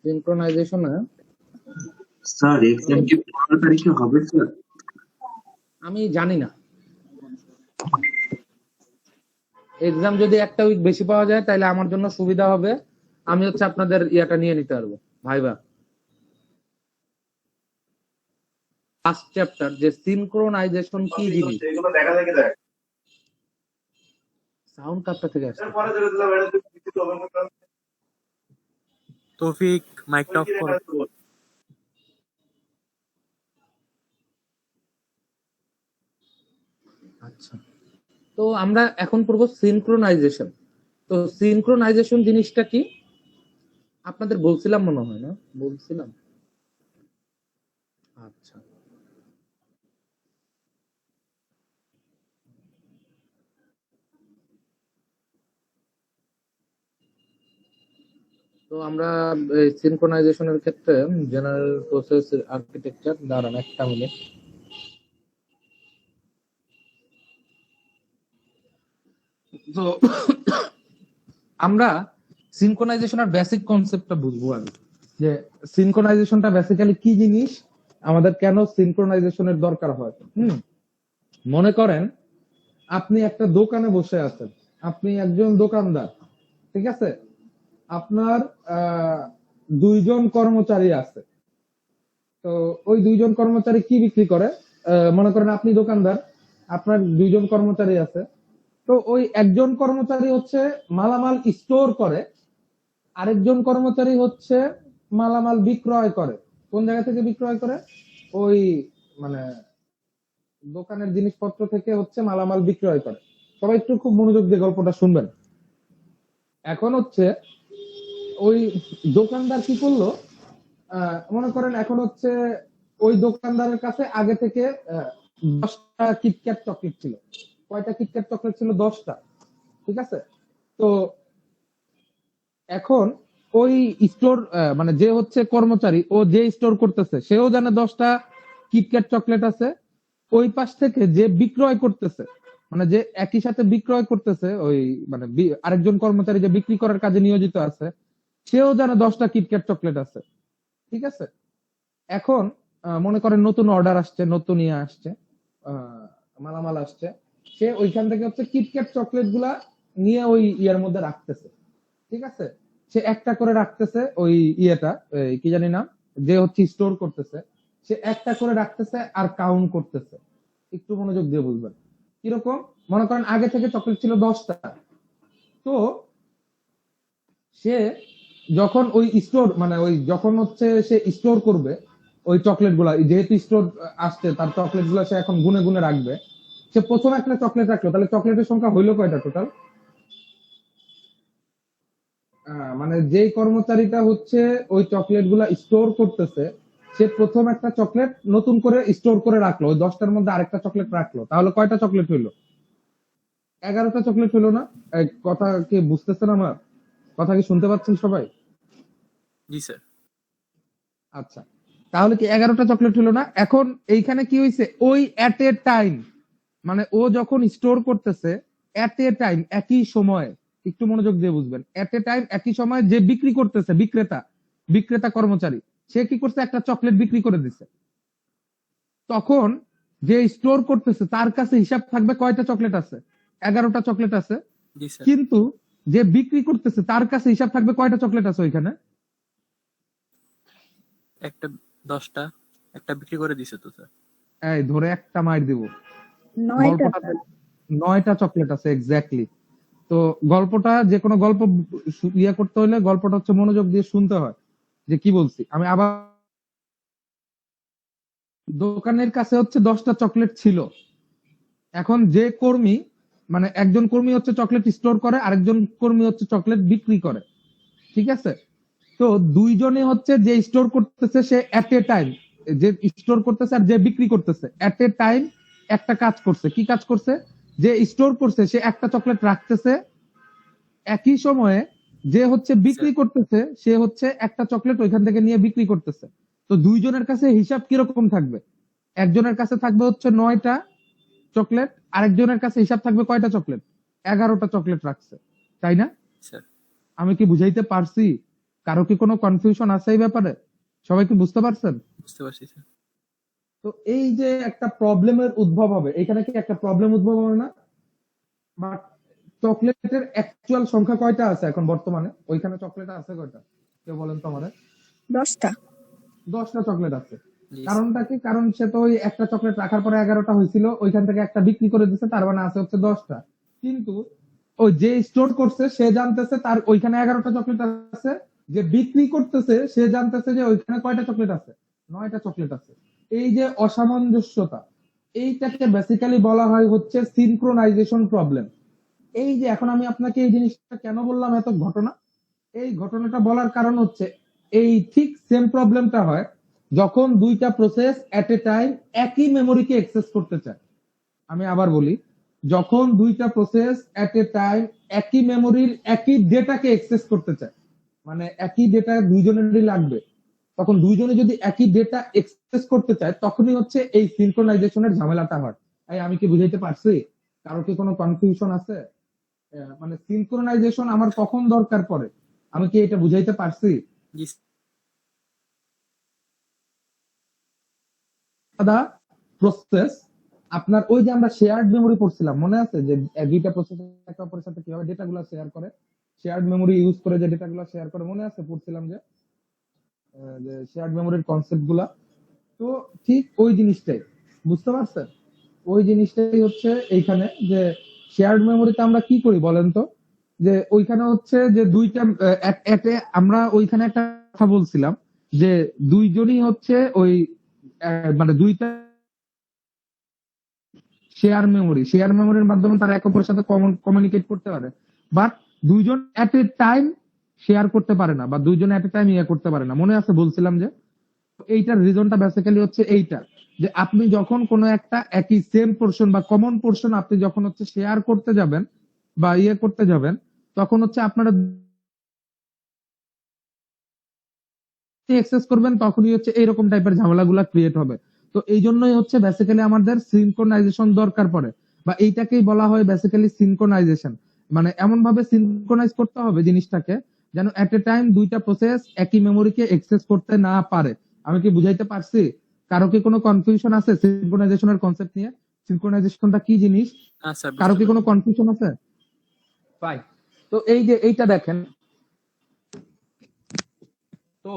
A: সিনক্রোনাইজেশনে
C: স্যার এক্সাম কি 15 তারিখে হবে স্যার?
A: আমি জানি না, এক্সাম যদি একটা উইক বেশি পাওয়া যায় তাহলে আমার জন্য সুবিধা হবে। আমি হচ্ছে আপনাদের ইয়াটা নিয়ে নিতে পারবো ভাইবা। ফার্স্ট চ্যাপ্টার যে সিনক্রোনাইজেশন কি জিনিস, সাউন্ড কাপটা থেকে আসছে।
E: তৌফিক মাইকটা অফ করো।
A: আচ্ছা, তো আমরা এখন পড়বো সিনক্রোনাইজেশন। তো সিনক্রোনাইজেশন জিনিসটা কি আপনাদের বলছিলাম মনে হয়, না বলছিলাম? আচ্ছা, তো আমরা সিনক্রোনাইজেশনের ক্ষেত্রে জেনারেল প্রসেস আর্কিটেকচার, দাঁড়ান একটা মিনিট। তো আমরা সিনক্রোনাইজেশনের বেসিক কনসেপ্টটা বুঝবো আগে, যে সিনক্রোনাইজেশনটা বেসিক্যালি কি জিনিস, আমাদের কেন সিনক্রোনাইজেশনের দরকার হয়। মনে করেন আপনি একটা দোকানে বসে আছেন, আপনি একজন দোকানদার, ঠিক আছে? আপনার 2জন কর্মচারী আছে। তো ওই 2জন কর্মচারী কি বিক্রি করে? মনে করেন আপনি দোকানদার, আপনার 2জন কর্মচারী আছে। তো ওই একজন কর্মচারী হচ্ছে মালামাল স্টোর করে, আরেকজন কর্মচারী হচ্ছে মালামাল বিক্রয় করে। কোন জায়গা থেকে বিক্রয় করে? ওই মানে দোকানের জিনিসপত্র থেকে হচ্ছে মালামাল বিক্রয় করে। সবাই একটু খুব মনোযোগ দিয়ে গল্পটা শুনবেন। এখন হচ্ছে ওই দোকানদার কি করলো, মনে করেন এখন হচ্ছে ওই দোকানদারের কাছে আগে থেকে 10টা কিটক্যাট চকলেট ছিল। কয়টা কিটক্যাট চকলেট ছিল? 10টা, ঠিক আছে? তো এখন ওই স্টোর মানে যে হচ্ছে কর্মচারী, ও যে স্টোর করতেছে সেও জানে 10টা কিটক্যাট চকলেট আছে। ওই পাশ থেকে যে বিক্রয় করতেছে, মানে যে একই সাথে বিক্রয় করতেছে, ওই মানে আরেকজন কর্মচারী যে বিক্রি করার কাজে নিয়োজিত আছে, সেও জানে 10টা কিটক্যাট চকলেট আছে, ঠিক আছে? এখন মনে করেন নতুন অর্ডার আসছে, নতুন ইয়ে আসছে, মালামাল আসছে, সে ওইখান থেকে হচ্ছে কিটক্যাট চকলেট গুলা নিয়ে ওই ইয়ের মধ্যে রাখতেছে, ঠিক আছে? সে একটা করে রাখতেছে, ওই ইয়েটা কি জানি না, যে হচ্ছে স্টোর করতেছে, সে একটা করে রাখতেছে আর কাউন্ট করতেছে। একটু মনোযোগ দিয়ে বুঝবেন কিরকম। মনে করেন আগে থেকে চকলেট ছিল 10টা, তো সে যখন ওই স্টোর মানে ওই যখন হচ্ছে সে স্টোর করবে ওই চকলেট গুলা, যেহেতু স্টোর আসছে, তার চকলেট গুলা সে এখন গুনে গুনে রাখবে। সে প্রথম একটা চকলেট রাখলো, তাহলে চকলেটের সংখ্যা হইলো কয়টা টোটাল? মানে যেই কর্মচারীটা হচ্ছে ওই চকলেট গুলা স্টোর করতেছে, সে প্রথম একটা চকলেট নতুন করে স্টোর করে রাখলো, ওই 10টার মধ্যে আরেকটা চকলেট রাখলো, তাহলে কয়টা চকলেট হইলো? 11টা চকলেট হইলো না? কথা কি বুঝতেছেন? আমার কথা কি শুনতে পাচ্ছেন সবাই?
E: জি স্যার।
A: আচ্ছা, তাহলে কি 11টা চকলেট হলো না? এখন এইখানে কি হয়েছে, ওই এট এ টাইম, মানে ও যখন স্টোর করতেছে এট এ টাইম, একই সময়, একটু মনোযোগ দিয়ে বুঝবেন, এট এ টাইম একই সময় যে বিক্রি করতেছে, বিক্রেতা কর্মচারী, সে কি করছে, একটা চকলেট বিক্রি করে দিছে। তখন যে স্টোর করতেছে তার কাছে হিসাব থাকবে কয়টা চকলেট আছে? 11টা চকলেট আছে।
E: জি স্যার।
A: কিন্তু যে বিক্রি করতেছে তার কাছে হিসাব থাকবে কয়টা চকলেট আছে ওইখানে?
E: একটা 10টা, একটা বিক্রি করে দিছে তো স্যার।
A: এই ধরে একটা মার দিব,
F: 9টা
A: গল্পটা 9টা চকলেট আছে এক্স্যাক্টলি। তো গল্পটা যে কোনো গল্প ইয়ে করতে হলে গল্পটা হচ্ছে মনোযোগ দিয়ে শুনতে হয় যে কি বলছি। আমি আবার, দোকানের কাছে হচ্ছে 10টা চকলেট ছিল। এখন যে কর্মী, মানে একজন কর্মী হচ্ছে চকলেট স্টোর করে, আরেকজন কর্মী হচ্ছে চকলেট বিক্রি করে, ঠিক আছে? তো দুইজনে হচ্ছে যে স্টোর করতেছে সে এট এ টাইম, যে স্টোর করতেছে আর যে বিক্রি করতেছে এট এ টাইম একটা কাজ করছে। কি কাজ করছে? যে স্টোর করছে সে একটা চকলেট রাখতেছে, একই সময়ে যে হচ্ছে বিক্রি করতেছে সে হচ্ছে একটা চকলেট ওইখান থেকে নিয়ে বিক্রি করতেছে। তো দুইজনের কাছে হিসাব কিরকম থাকবে? একজনের কাছে থাকবে হচ্ছে 9টা চকলেট, আরেকজনের কাছে হিসাব থাকবে কয়টা চকলেট? 11টা চকলেট রাখছে, তাই না?
E: স্যার
A: আমি কি বুঝাইতে পারছি? কারো কি কোনো কনফিউশন আছে এই ব্যাপারে? সবাই কি বুঝতে পারছেন?
E: বুঝতে পারছি স্যার।
A: তো এই যে একটা প্রবলেমের উদ্ভব হবে, এখানে কি একটা প্রবলেম উদ্ভব হবে না? বাট চকলেটের অ্যাকচুয়াল সংখ্যা কয়টা আছে এখন বর্তমানে? ওইখানে চকলেট আছে কয়টা? কেউ বলেন তো আমারে।
F: 10টা
A: 10টা চকলেট আছে।
E: জি
A: কারণটা কি? কারণ সে তো ওই একটা চকলেট রাখার পরে 11টা হয়েছিল, ওইখান থেকে একটা বিক্রি করে দিচ্ছে, তার মানে আছে হচ্ছে 10টা। কিন্তু ওই যে স্টোর করছে সে জানতেছে তার ওইখানে 11টা চকলেট আছে, যে বিক্রি করতেছে সে জানতেছে যে ওইখানে কয়টা চকলেট আছে? 9টা চকলেট আছে। এই যে অসামঞ্জস্যতা, এইটাকে বেসিক্যালি বলা হয় হচ্ছে সিনক্রোনাইজেশন প্রবলেম। এই যে এখন আমি আপনাকে এই জিনিসটা কেন বললাম এত ঘটনা, এই ঘটনাটা বলার কারণ হচ্ছে এই ঠিক সেম প্রবলেমটা হয় যখন দুইটা প্রসেস এট এ টাইম একই মেমোরিকে অ্যাক্সেস করতে চায়। আমি আবার বলি, যখন দুইটা প্রসেস এট এ টাইম একই মেমোরির একই ডেটাকে অ্যাক্সেস করতে চায়, মানে একই ডেটা দুইজনেরই লাগবে, তখন দুইজনে যদি একই ডেটা অ্যাক্সেস করতে চায় তখনই হচ্ছে এই সিনক্রোনাইজেশনের ঝামেলাটা হয়। এই আমি কি বুঝাইতে পারছি? কারো কি কোনো কনফিউশন আছে? মানে সিনক্রোনাইজেশন আমার কখন দরকার পড়ে, আমি কি এটা বুঝাইতে পারছি?
E: জি
A: দা প্রসেস, আপনার ওই যে আমরা শেয়ার্ড মেমোরি পড়ছিলাম, মনে আছে যে দুইটা প্রসেস একে অপরের সাথে কিভাবে ডেটাগুলো শেয়ার করে, শেয়ার্ড মেমোরি ইউজ করে যে ডেটাগুলো শেয়ার করে, মনে আছে পড়ছিলাম যে যে শেয়ার্ড মেমোরির কনসেপ্ট গুলা। তো ঠিক ওই জিনিসটাই, বুঝতে পারছেন? ওই জিনিসটাই হচ্ছে এইখানে, যে শেয়ার্ড মেমোরিতে আমরা কি করি বলেন তো, যে ওইখানে হচ্ছে যে দুইটা আমরা ওইখানে একটা কথা বলছিলাম যে দুইজনই হচ্ছে ওই মানে দুইটা শেয়ার মেমোরির মাধ্যমে তারা একে অপরের সাথে কমিউনিকেট করতে পারে, বাট দুইজন এট এ টাইম শেয়ার করতে পারে না, বা দুইজন এট এ টাইম ইয়ে করতে পারে না। মনে আছে বলছিলাম যে এইটার রিজনটা বেসিক্যালি হচ্ছে এইটা, যে আপনি যখন কোনো একটা একই সেম পোর্শন বা কমন পোর্শন আপনি যখন হচ্ছে শেয়ার করতে যাবেন বা ইয়ে করতে যাবেন, তখন হচ্ছে আপনারা অ্যাক্সেস করবেন, তখনই হচ্ছে এইরকম টাইপের ঝামেলাগুলা ক্রিয়েট হবে। তো এই জন্যই হচ্ছে বেসিক্যালি আমাদের সিনক্রোনাইজেশন দরকার পড়ে, বা এইটাকেই বলা হয় বেসিক্যালি সিনক্রোনাইজেশন। মানে এমন ভাবে সিনক্রোনাইজ করতে হবে জিনিসটাকে যেন এট এ টাইম দুইটা প্রসেস একই মেমোরিকে অ্যাক্সেস করতে না পারে। আমি কি বুঝাইতে পারছি? কারো কি কোনো কনফিউশন আছে সিনক্রোনাইজেশনের কনসেপ্ট নিয়ে? সিনক্রোনাইজেশনটা কি জিনিস?
E: না স্যার
A: কারো
E: বুঝতে
A: কি কোনো
E: পারছি।
A: কনফিউশন আছে? ফাইন। তো এই যে এইটা দেখেন, তো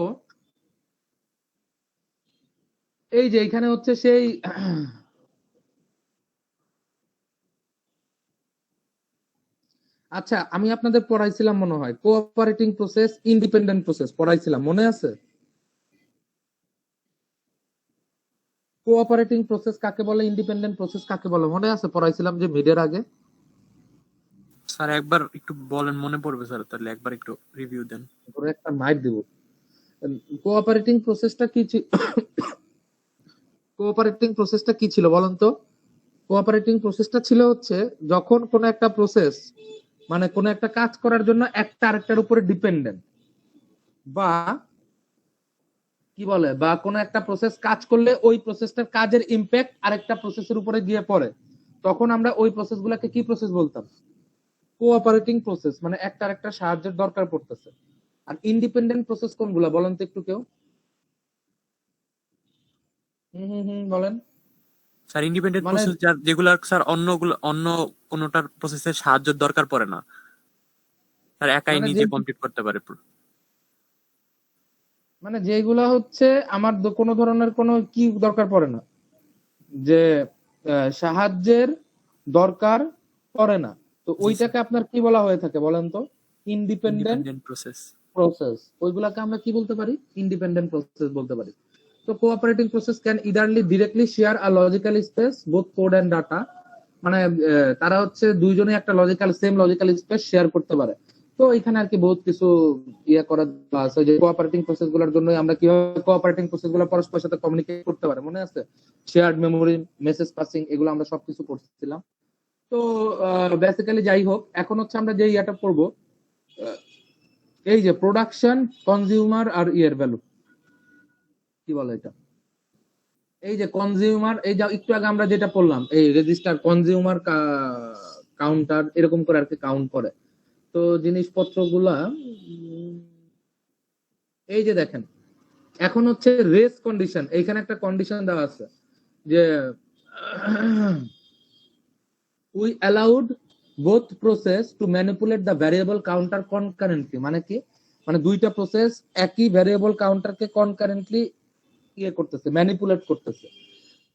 A: এই যে এখানে হচ্ছে সেই আচ্ছা, আমি আপনাদের পড়াইছিলাম মনে হয় কোঅপারেটিং প্রসেস, ইন্ডিপেন্ডেন্ট প্রসেস পড়াইছিলাম, মনে আছে? কোঅপারেটিং প্রসেস কাকে বলে, ইন্ডিপেন্ডেন্ট প্রসেস কাকে বলে, মনে আছে? পড়াইছিলাম যে মিডের আগে।
E: স্যার একবার একটু বলেন, মনে পড়বে স্যার, তাহলে একবার একটু রিভিউ দেন।
A: ধরে একটা মাইট দিব। কোঅপারেটিং প্রসেসটা কি ছিল? কোঅপারেটিং প্রসেসটা কি ছিল বলেন তো? কোঅপারেটিং প্রসেসটা ছিল হচ্ছে যখন কোন একটা প্রসেস, মানে কোন একটা কাজ করার জন্য একটা আরেকটার উপরে ডিপেন্ডেন্ট, বা কি বলে, বা কোন একটা প্রসেস কাজ করলে ওই প্রসেসটার কাজের ইম্প্যাক্ট আরেকটা প্রসেসের উপরে গিয়ে পড়ে, তখন আমরা ওই প্রসেসগুলোকে কি প্রসেস বলতাম? Cooperating process. মানে একটা আরেকটা সাহায্যের দরকার পড়তেছে। আর ইন্ডিপেন্ডেন্ট প্রসেস কোনগুলা বলেন তো একটু কেউ? বলেন।
E: স্যার ইন্ডিপেন্ডেন্ট
A: মানে
E: প্রসেস যেগুলো স্যার অন্য কোনোটার প্রসেসের সাহায্যের দরকার পড়ে না, স্যার একাই
A: মানে
E: নিজে কমপ্লিট করতে পারে।
A: মানে যেগুলা হচ্ছে আমার কোনো ধরনের কোনো কি দরকার পড়ে না। যে সাহায্যের দরকার পড়ে না, তো ওইটাকে আপনার কি বলা হয়ে থাকে বলেন তো? Independent
E: independent process.
A: প্রসেস। ওইগুলাকে আমরা কি বলতে পারি? ইন্ডিপেন্ডেন্ট প্রসেস বলতে পারি। তো cooperating process can either directly share a logical space both code and data, মানে তারা হচ্ছে দুইজনে একটা সেম লজিক্যাল স্পেস শেয়ার করতে পারে। তো এখানে আর কি বহুত কিছু করা আছে, যে কোঅপারেটিং প্রসেস গুলোর জন্য আমরা কিভাবে কোঅপারেটিং প্রসেস গুলো পরস্পরের সাথে কমিউনিকেট করতে পারে, মনে আছে? শেয়ার্ড মেমোরি, মেসেজ পাসিং, এগুলো আমরা সবকিছু করছিলাম। তো বেসিক্যালি যাই হোক, এখন হচ্ছে আমরা যে ইয়াটা পড়বো, এই যে প্রোডাকশন, কনজিউমার আর ভ্যালু, কি বলে এটা? এই যে কনজিউমার, এই যে একটু আগে আমরা যেটা পড়লাম, এই রেজিস্টার কনজিউমার কাউন্টার এরকম করে আর কি কাউন্ট করে। তো জিনিসপত্রগুলা এই যে দেখেন, এখন হচ্ছে রেস কন্ডিশন, এইখানে একটা কন্ডিশন দেওয়া আছে যে we allowed both process to manipulate the variable counter concurrently. মানে কি? মানে দুইটা প্রসেস একই ভ্যারিয়েবল কাউন্টারকে কনকারেন্টলি করতেছে, ম্যানিপুলেট করতেছে।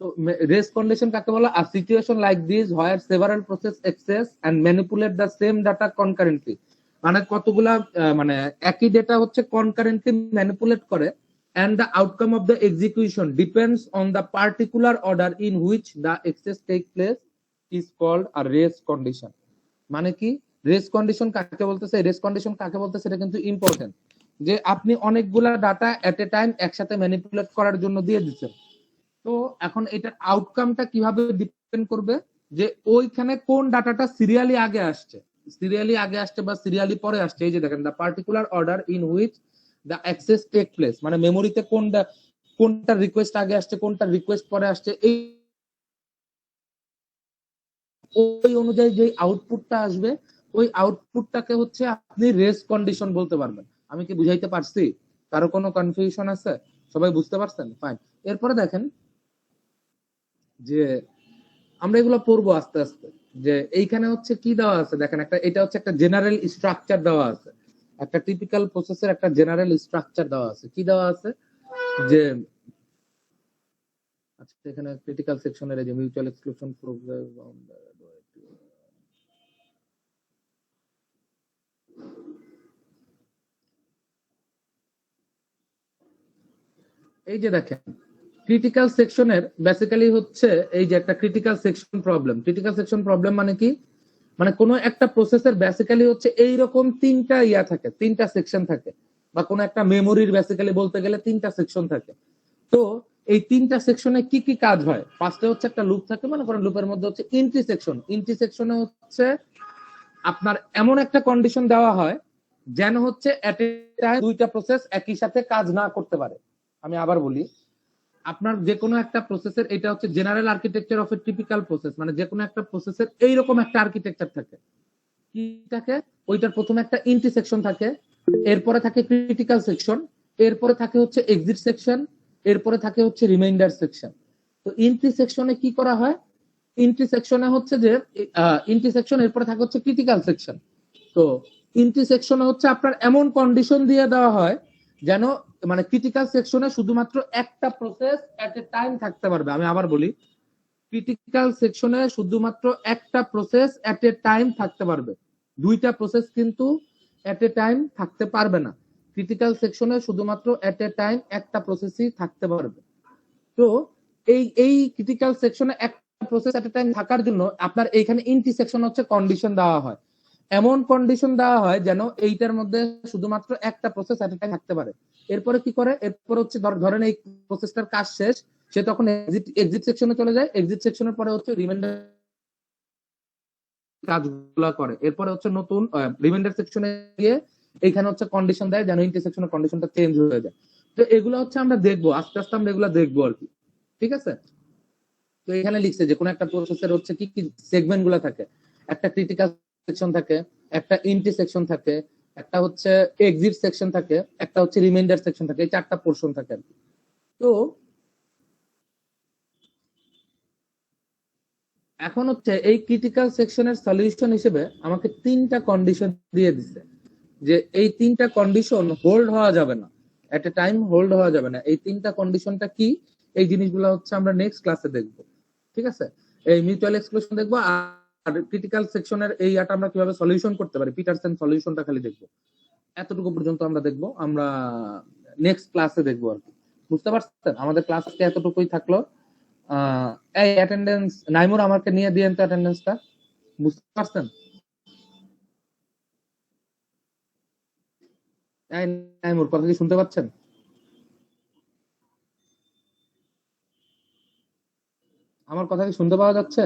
A: তো রেস কন্ডিশন কাকে বলা? A situation like this where several process access and manipulate the same data concurrently. মানে কতগুলা মানে একই ডেটা হচ্ছে কনকারেন্টলি ম্যানিপুলেট করে, and the outcome of the execution depends on the particular order in which the access take place is called a race condition. মানে কি? রেস কন্ডিশন কাকে বলতেছে? রেস কন্ডিশন কাকে বলতেছে এটা কিন্তু ইম্পর্টেন্ট, যে আপনি অনেকগুলা ডাটা এট এ টাইম একসাথে ম্যানিপুলেট করার জন্য দিয়ে দিচ্ছেন। তো এখন এটার আউটকামটা কিভাবে ডিপেন্ড করবে, যে ওইখানে কোন ডাটাটা সিরিয়ালি আগে আসছে বা সিরিয়ালি পরে আসছে। এই যে দেখেন, the particular order in which the access take place, মানে মেমোরিতে কোনটা রিকোয়েস্ট আগে আসছে, কোনটা রিকোয়েস্ট পরে আসছে, এই ওই অনুযায়ী যে আউটপুটটা আসবে, ওই আউটপুটটাকে হচ্ছে আপনি রেস কন্ডিশন বলতে পারবেন। আমি কি বুঝাইতে পারছি? কারো কোনো কনফিউশন আছে? সবাই বুঝতে পারছেন? ফাইন। এরপরে দেখেন যে আমরা এগুলো পড়বো আস্তে আস্তে, যে এইখানে হচ্ছে কি দেওয়া আছে দেখেন, এটা হচ্ছে একটা জেনারেল স্ট্রাকচার দেওয়া আছে, একটা টিপিক্যাল প্রসেসের একটা জেনারেল স্ট্রাকচার দেওয়া আছে। কি দেওয়া আছে? যে আচ্ছা, এখানে ক্রিটিক্যাল সেকশনের এই যে মিউচুয়াল এক্সক্লুশন প্রোগ্রাম, এই যে দেখেন ক্রিটিক্যাল সেকশনের বেসিক্যালি হচ্ছে এই যে একটা critical section problem. Critical section problem মানে কি? মানে কোনো একটা প্রসেসের বেসিক্যালি হচ্ছে এইরকম তিনটা থাকে, তিনটা সেকশন থাকে, বা কোনো একটা মেমোরির বেসিক্যালি বলতে গেলে তিনটা সেকশন থাকে। তো এই তিনটা সেকশনে কি কি কাজ হয়? ফার্স্টে হচ্ছে একটা লুপ থাকে, মনে করেন লুপের মধ্যে হচ্ছে ইন্টারসেকশন। ইন্টারসেকশনে হচ্ছে আপনার এমন একটা কন্ডিশন দেওয়া হয় যেন হচ্ছে এট এ টাইম দুইটা প্রসেস একই সাথে কাজ না করতে পারে। আমি আবার বলি, আপনার যে কোনো একটা প্রসেসের, এটা হচ্ছে general architecture of A typical process, মানে যে কোনো একটা প্রসেসের এইরকম একটা আর্কিটেকচার থাকে। কি থাকে? ওইটার প্রথমে একটা ইন্টারসেকশন থাকে, এরপরে থাকে ক্রিটিক্যাল সেকশন, এরপরে থাকে হচ্ছে এক্সিট সেকশন, এরপরে থাকে হচ্ছে রিমাইন্ডার সেকশন। তো ইন্টারসেকশনে কি করা হয়? ইন্টারসেকশনে হচ্ছে যে ইন্টারসেকশন, এরপরে থাকে হচ্ছে ক্রিটিক্যাল সেকশন। তো ইন্টারসেকশনে হচ্ছে আপনার এমন কন্ডিশন দিয়ে দেওয়া হয় যেন মানে ক্রিটিক্যাল সেকশনে শুধুমাত্র একটা প্রসেস এট এ টাইম থাকতে পারবে। আমি আবার বলি, ক্রিটিক্যাল সেকশনে শুধুমাত্র একটা প্রসেস এট এ টাইম থাকতে পারবে, দুইটা প্রসেস কিন্তু এট এ টাইম থাকতে পারবে না। ক্রিটিক্যাল সেকশনে শুধুমাত্র এট এ টাইম একটা প্রসেসই থাকতে পারবে। তো এই ক্রিটিক্যাল সেকশনে একটা প্রসেস এট এ টাইম থাকার জন্য আপনার এইখানে ইন্টারসেকশন হচ্ছে কন্ডিশন দেওয়া হয়, এমন কন্ডিশন দেওয়া হয় যেন এইটার মধ্যে শুধুমাত্র একটা প্রসেস এট এ টাইম থাকতে পারে। এরপরে কি করে? এরপর হচ্ছে ধরেন এই প্রসেসটার কাজ শেষ, সে তখন এক্সিট সেকশনে চলে যায়। এক্সিট সেকশনের পরে হচ্ছে রিমাইন্ডার কাজগুলো করে। এরপরে হচ্ছে নতুন রিমাইন্ডার সেকশনে গিয়ে এইখানে হচ্ছে কন্ডিশন দেয় যেন ইন্টারসেকশনের কন্ডিশনটা চেঞ্জ হয়ে যায়। তো এগুলো হচ্ছে আমরা দেখবো আস্তে আস্তে, আমরা এগুলো দেখবো আর কি, ঠিক আছে? তো এখানে লিখছে যে কোন একটা প্রসেসের হচ্ছে কি কি সেগমেন্ট গুলা থাকে। একটা ক্রিটিক্যাল সেকশন থাকে, একটা ইন্টারসেকশন থাকে, একটা হচ্ছে এক্সিট সেকশন থাকে, একটা হচ্ছে রিমাইন্ডার সেকশন থাকে। এই চারটা পোর্শন থাকে আর কি। তো এখন হচ্ছে এই ক্রিটিক্যাল সেকশনের সলিউশন হিসেবে আমাকে তিনটা কন্ডিশন দিয়ে দিছে, যে এই তিনটা কন্ডিশন হোল্ড হওয়া যাবে না, এট এ টাইম হোল্ড হওয়া যাবে না। এই তিনটা কন্ডিশনটা কি? এই জিনিসগুলো হচ্ছে আমরা নেক্সট ক্লাসে দেখবো। ঠিক আছে, এই মিউচুয়াল এক্সক্লুশন দেখবো, আর ক্রিটিক্যাল সেকশনের এই ইয়াটা আমরা কিভাবে সলিউশন করতে পারি, পিটারসন সলিউশনটা খালি দেখবো। এতটুকু পর্যন্ত আমরা দেখবো, আমরা নেক্সট ক্লাসে দেখবো আর কি। বুঝতে পারছেন? আমাদের ক্লাস আজকে এতটুকুই থাকলো। এই অ্যাটেন্ডেন্স নাইমুর আমাকে নিয়ে দিয়েন তো অ্যাটেন্ডেন্সটা। বুঝতে পারছেন? এই নাইমুর কথা কি শুনতে পাচ্ছেন? আমার কথা কি শুনতে পাওয়া যাচ্ছে?